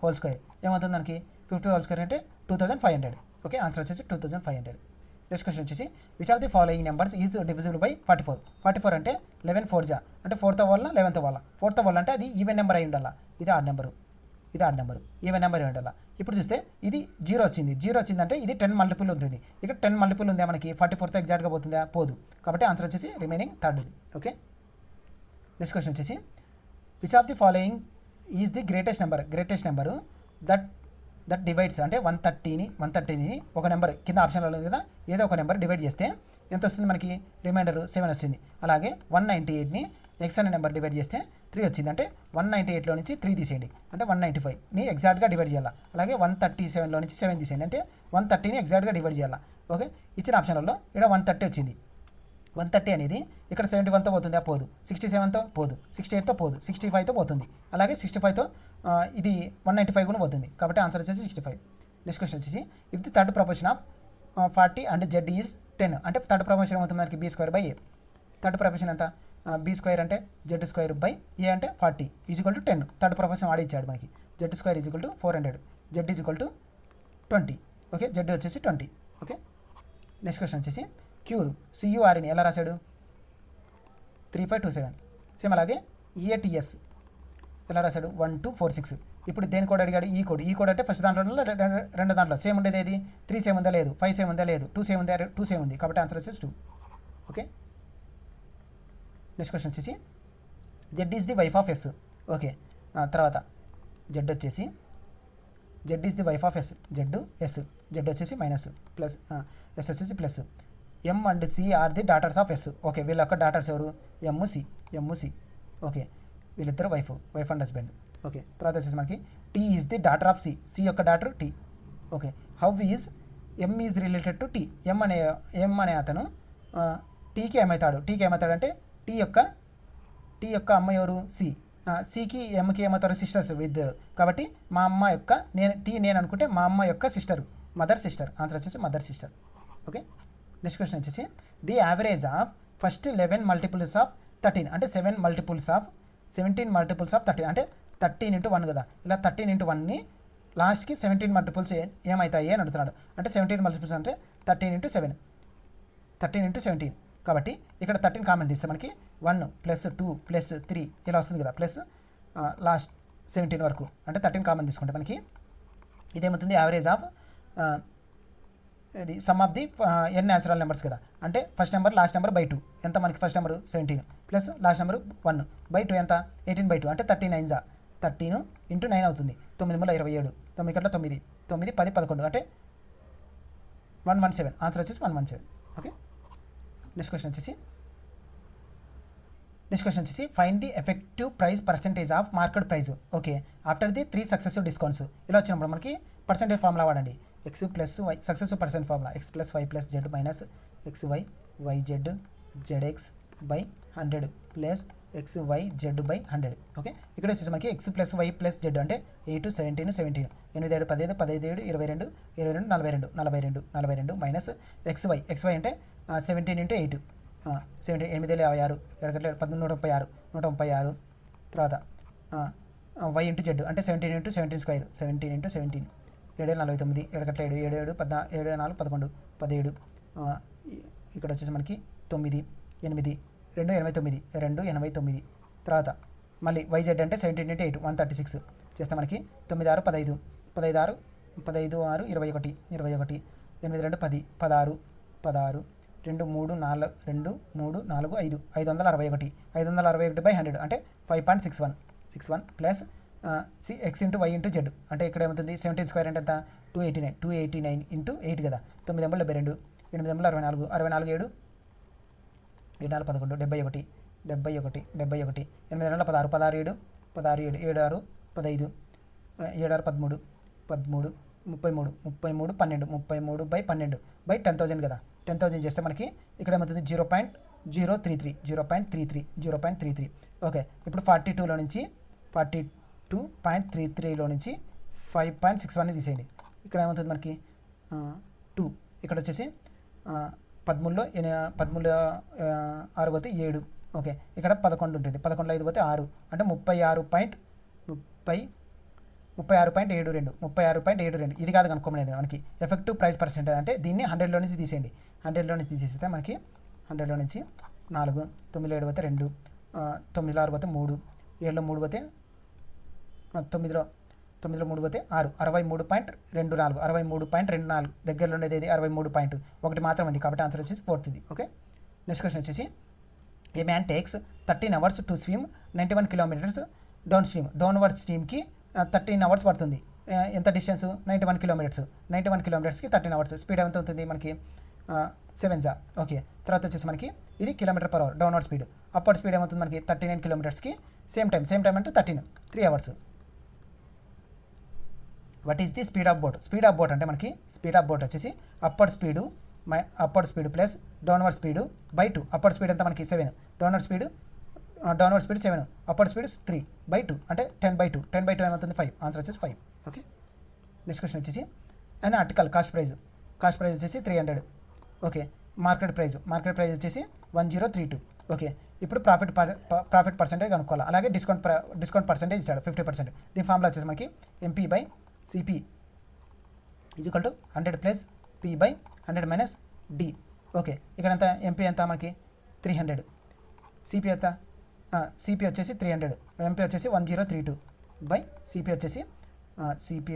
హోల్ స్క్వేర్ ఏమవుతుంది మనకి 50 హోల్ స్క్వేర్ అంటే 2500. ఓకే, ఆన్సర్ వచ్చేసి 2500. నెక్స్ట్ క్వశ్చన్ వచ్చేసి which of the following numbers is divisible by 44 అంటే 11 4 అంటే 4th వల్ల 11th వల్ల 4th వల్ల అంటే అది ఈవెన్ నెంబర్ అయి ఉండాలి. ఇది ఆడ్ నెంబరు ఈవెన్ నెంబర్ అయి ఉండాలి. ఇప్పుడు చూస్తే ఇది 0 వచ్చిందంటే ఇది 10 మల్టిపుల్ ఉంటుంది. ఇక్కడ 10 మల్టిపుల్ ఉందా మనకి 44తో ఎగ్జాక్ట్గా పోతుందా, పోదు. కాబట్టి ఆన్సర్ వచ్చేసి రిమైనింగ్ థర్డ్ది. ఓకే, నెక్స్ట్ క్వశ్చన్ వచ్చేసి which of the following is the greatest number that divides అంటే 130ని ఒక నెంబర్ కింద ఆప్షన్లో ఉంది కదా, ఏదో ఒక నెంబర్ డివైడ్ చేస్తే ఎంత వస్తుంది మనకి, రిమైండర్ 7 వచ్చింది. అలాగే 198ని ఎక్స్ అనే నెంబర్ డివైడ్ చేస్తే 3 వచ్చింది. అంటే 198లో నుంచి 3 తీసేయండి అంటే 195ని ఎగ్జాక్ట్గా డివైడ్ చేయాలి. అలాగే 137లో నుంచి 7 తీసేయండి అంటే 130ని ఎగ్జాక్ట్గా డివైడ్ చేయాలి. ఓకే, ఇచ్చిన ఆప్షన్లలో ఇక్కడ 130 వచ్చింది. 130 అనేది ఇక్కడ 71తో పోతుందా, పోదు. 67తో పోదు. 68తో పోదు. 65తో పోతుంది. అలాగే 65తో ఇది 195 కూడా పోతుంది. కాబట్టి ఆన్సర్ వచ్చేసి 65. నెక్స్ట్ క్వశ్చన్ వచ్చేసి if the third proportion of 40 and Z is 10 అంటే థర్డ్ ప్రపోర్షన్ ఏమవుతుంది మనకి B²/A. థర్డ్ ప్రపోర్షన్ ఎంత B² అంటే Z²/A అంటే 40 is equal to 10. Third proportion వాడి ఇచ్చాడు మనకి Z² is equal to 400, Z is equal to 20. Okay, Z వచ్చేసి 20. ఓకే, నెక్స్ట్ క్వశ్చన్ వచ్చేసి క్యూర్ CURని ఎలా రాశాడు 3527. సేమ్ అలాగే EATS ఎలా రాశాడు 1246. ఇప్పుడు దేని కోడ్ అడిగాడు, ఈ కోడ్ అంటే ఫస్ట్ దాంట్లో రెండు దాంట్లో సేమ్ ఉండేది ఏది 3 సేమ్ ఉందా లేదు, 5 సేమ్ ఉందా లేదు, 2 సేమ్ ఉందా 2 సేమ్ ఉంది. కాబట్టి ఆన్సర్ వచ్చేసి 2. ఓకే, నెక్స్ట్ క్వశ్చన్ వచ్చేసి Z is the wife of S. Okay, తర్వాత Z వచ్చేసి Z is the wife of S. Z వచ్చేసి మైనస్ ప్లస్ S వచ్చేసి plus. M and C are the daughters of S. Okay, వీళ్ళ యొక్క daughters ఎవరు M, C. Okay, వీళ్ళిద్దరు wife and husband. Okay, తర్వాత వచ్చేసి మనకి T is the daughter of C యొక్క daughter T. Okay, how is M is related to T. M అనే అతను టీకి ఏమవుతాడంటే టీ యొక్క అమ్మ ఎవరు సికి ఎమ్కి ఏమవుతారు సిస్టర్స్ ఇద్దరు. కాబట్టి మా అమ్మ యొక్క నేను అనుకుంటే మా అమ్మ యొక్క మదర్ సిస్టర్. ఆన్సర్ వచ్చేసి mother sister. Okay, next question వచ్చేసి the average of first 11 multiples of 13 అంటే 7 మల్టిపుల్స్ ఆఫ్ 17 మల్టిపుల్స్ ఆఫ్ 13 అంటే 13 × 1 కదా. ఇలా 13 × 1ని లాస్ట్కి 17 మల్టిపుల్స్ ఏమవుతాయి అని అడుగుతున్నాడు. అంటే 17 మల్టిపుల్స్ అంటే 13 × 7 13 × 17. కాబట్టి ఇక్కడ 13 కామన్ తీస్తే మనకి 1 + 2 + 3 ఇలా వస్తుంది కదా, ప్లస్ లాస్ట్ 17 వరకు అంటే 13 కామన్ తీసుకుంటే మనకి ఇదేమవుతుంది యావరేజ్ ఆఫ్ ఇది some of the n natural numbers కదా. అంటే first number last number by 2 ఎంత మనకి first number 17 plus last number 1 by 2 ఎంత 18/2 అంటే 39 13 × 9 అవుతుంది. 9 × 27 9 కట్ల 9 9 10 11 అంటే 117. ఆన్సర్ వచ్చేసి 117. ఓకే, నెక్స్ట్ క్వశ్చన్ వచ్చేసి find the effective price percentage of market price. Okay, after the 3 successive discounts ఇలా వచ్చినప్పుడు మనకి పర్సెంటేజ్ ఫార్ములా వాడండి. X + Y successive percent formula X + Y + Z minus XY YZ ZX by 100 plus XYZ/100. Okay, ఇక్కడ వచ్చేసి మనకి X + Y + Z అంటే 8 17 17 8 7 15 17 22 22 42 42 42 minus XY అంటే 17 × 8 856 ఎడగట్లే 136 136 తర్వాత వై ఇంటూ జెడ్ అంటే 17 ఇంటూ 17 స్క్వేర్ 17 ఇంటూ 17 749 ఎడగట్ల 7 7 7 7 4 11 17 ఇక్కడ వచ్చేసి మనకి 9 8 2 89 తర్వాత మళ్ళీ వైజెడ్ అంటే 17 ఇంటూ 8 136 చేస్తే మనకి 9 6 15 15 6 21 21 8 2 10 16 16 2 3 4 2 3 4 5 561 561 బై 100 అంటే 5.61 plus x into y into z అంటే ఇక్కడ ఏమవుతుంది 17 స్క్వేర్ అంటే ఎంత 289 ఇంటూ 8 కదా 9 72 8 64 64 7 7 4 11 71 8 2 16 16 7 16 7 7 6 15 7 6 13 33 12 బై 12 బై 10,000 కదా 10,000 చేస్తే మనకి ఇక్కడ ఏమవుతుంది 0.33 ఓకే ఇప్పుడు 42లో నుంచి 42.33లో నుంచి 5.61 తీసేయండి ఇక్కడ ఏమవుతుంది మనకి 2 ఇక్కడ వచ్చేసి 13లో 6 పోతే 7 ఓకే ఇక్కడ 11 ఉంటుంది 11లో 5 పోతే 6 అంటే 36.72 ఇది కాదు కనుక్కోమనేది మనకి ఎఫెక్టివ్ ప్రైస్ పర్సెంటేజ్ అంటే దీన్ని 100లో నుంచి తీసేయండి 100లో నుంచి తీసేస్తే మనకి 100లో నుంచి 4 9లో 7 పోతే 2 9లో 6 పోతే 3 7లో 3 పోతే 9లో 3 పోతే 6 63.24 దగ్గరలో ఉండేది ఏది 63.1 మాత్రం ఉంది కాబట్టి ఆన్సర్ వచ్చేసి 4th ఇది ఓకే నెక్స్ట్ క్వశ్చన్ వచ్చేసి a man takes 13 hours to swim 91 kilometers downward స్ట్రీమ్కి 13 hours పడుతుంది ఎంత డిస్టెన్స్ 91 kilometers 91 kilometersకి 13 hours స్పీడ్ ఎంత ఉంటుంది మనకి 7 ఓకే తర్వాత వచ్చేసి మనకి ఇది km/h downward speed upward speed ఏమవుతుంది మనకి 39 kilometersకి సేమ్ టైం అంటే 3 hours what is the speed of boat అంటే మనకి స్పీడ్ ఆఫ్ బోట్ వచ్చేసి upward speed plus downward speed by 2 upward speed ఎంత మనకి 7 downward speed 7 upward speed 3 by 2 అంటే 10/2 ఏమవుతుంది 5 ఆన్సర్ వచ్చేసి 5 ఓకే నెక్స్ట్ క్వశ్చన్ వచ్చేసి అండ్ ఆర్టికల్ కాస్ట్ ప్రైస్ వచ్చేసి 300 ఓకే మార్కెట్ ప్రైస్ వచ్చేసి 1032 ఓకే ఇప్పుడు ప్రాఫిట్ పర్సెంటేజ్ కనుక్కోవాలి అలాగే డిస్కౌంట్ పర్సెంటేజ్ ఇచ్చాడు 50% దీని ఫార్ములా వచ్చేసి మనకి MP by CP equal to 100 plus P by 100 minus D okay ఇక్కడ ఎంత ఎంపీ ఎంత మనకి 300 సిపి ఎంత సిపి వచ్చేసి 300 ఎంపీ వచ్చేసి 1032 బై సిపి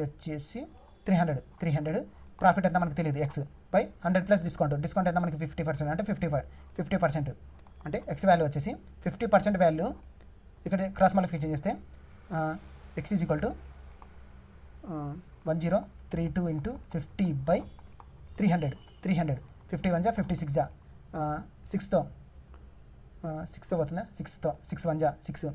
వచ్చేసి 300 ప్రాఫిట్ ఎంత మనకి తెలియదు ఎక్స్ బై 100 ప్లస్ డిస్కౌంట్ ఎంత మనకి 50% అంటే 50% అంటే ఎక్స్ వాల్యూ వచ్చేసి 50% వాల్యూ ఇక్కడ క్రాస్ మల్టిప్లికేషన్ చేస్తే X is equal to 1032 into 50 by 300 51 56 6తో పోతుందా 6 1 6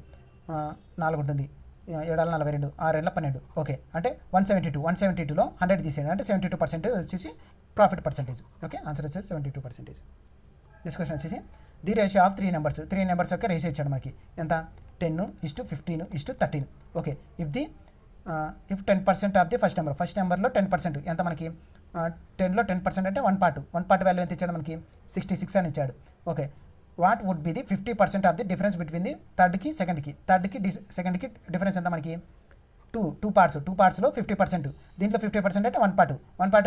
4 ఉంటుంది 7 42 6 12 ఓకే అంటే 172లో 100 తీసేయండి అంటే 72% వచ్చేసి ప్రాఫిట్ పర్సెంటేజ్ ఓకే ఆన్సర్ వచ్చేసి 72%. నెక్స్ట్ క్వశ్చన్ వచ్చేసి ది రేషియో ఆఫ్ 3 నెంబర్స్ యొక్క రేషియో ఇచ్చాడు మనకి ఎంత 10:15:13 okay if 10% of the first నెంబర్లో 10% ఎంత మనకి 10లో 10% అంటే 1 పార్ట్ వాల్యూ ఎంత ఇచ్చాడు మనకి 66 అని ఇచ్చాడు okay what would be the 50% of the difference between the థర్డ్కి సెకండ్కి డిఫరెన్స్ ఎంత మనకి టూ పార్ట్స్లో 50% దీంట్లో 50% అంటే 1 పార్ట్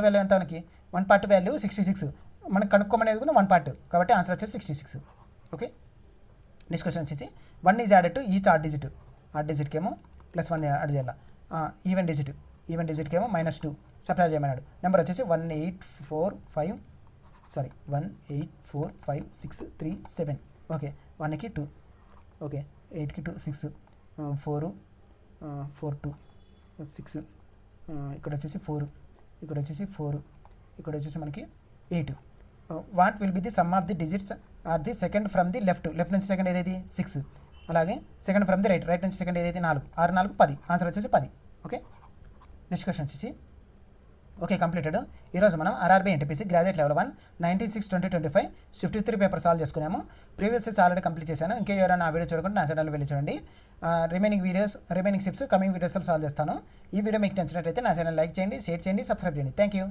వాల్యూ ఎంత మనకి 1 పార్ట్ వాల్యూ 66 మనకు కనుక్కోమనేది కూడా 1 పార్ట్ కాబట్టి ఆన్సర్ వచ్చేసి 66 ఓకే నెక్స్ట్ క్వశ్చన్ వచ్చేసి 1 is added to each odd డిజిట్కేమో +1 యాడ్ చేయాలి ఈవెన్ డిజిట్కేమో -2 సబ్ట్రాక్ట్ చేయమన్నాడు నెంబర్ వచ్చేసి 1845637 ఓకే 1కి 2 ఓకే 8కి 2 6 4 2 6 ఇక్కడ వచ్చేసి 4 ఇక్కడ వచ్చేసి మనకి 8 what will be the sum of the digits are the second from the left నుంచి సెకండ్ ఏదైతే 6 అలాగే సెకండ్ ఫ్రమ్ ది రైట్ నుంచి సెకండ్ ఏదైతే 4 6 4 10 ఆన్సర్ వచ్చేసి 10 ఓకే నెక్స్ట్ క్వశ్చన్ వచ్చేసి ఓకే కంప్లీటెడ్ ఈరోజు మనం RRB NTPC graduate level 1 19/6/2025 shift 3 paper solve చేసుకున్నాము ప్రీవియస్ ఆల్రెడీ కంప్లీట్ చేశాను ఇంకా ఎవరైనా ఆ వీడియో చూడకుండా నా ఛానల్ వెళ్ళి చూడండి రిమైనింగ్ షిఫ్ట్స్ కమింగ్ వీడియోస్లో సాల్వ్ చేస్తాను ఈ వీడియో మీకు నచ్చినట్లయితే నా ఛానల్ లైక్ చేయండి షేర్ చేయండి సబ్స్క్రైబ్ చేయండి థ్యాంక్ యూ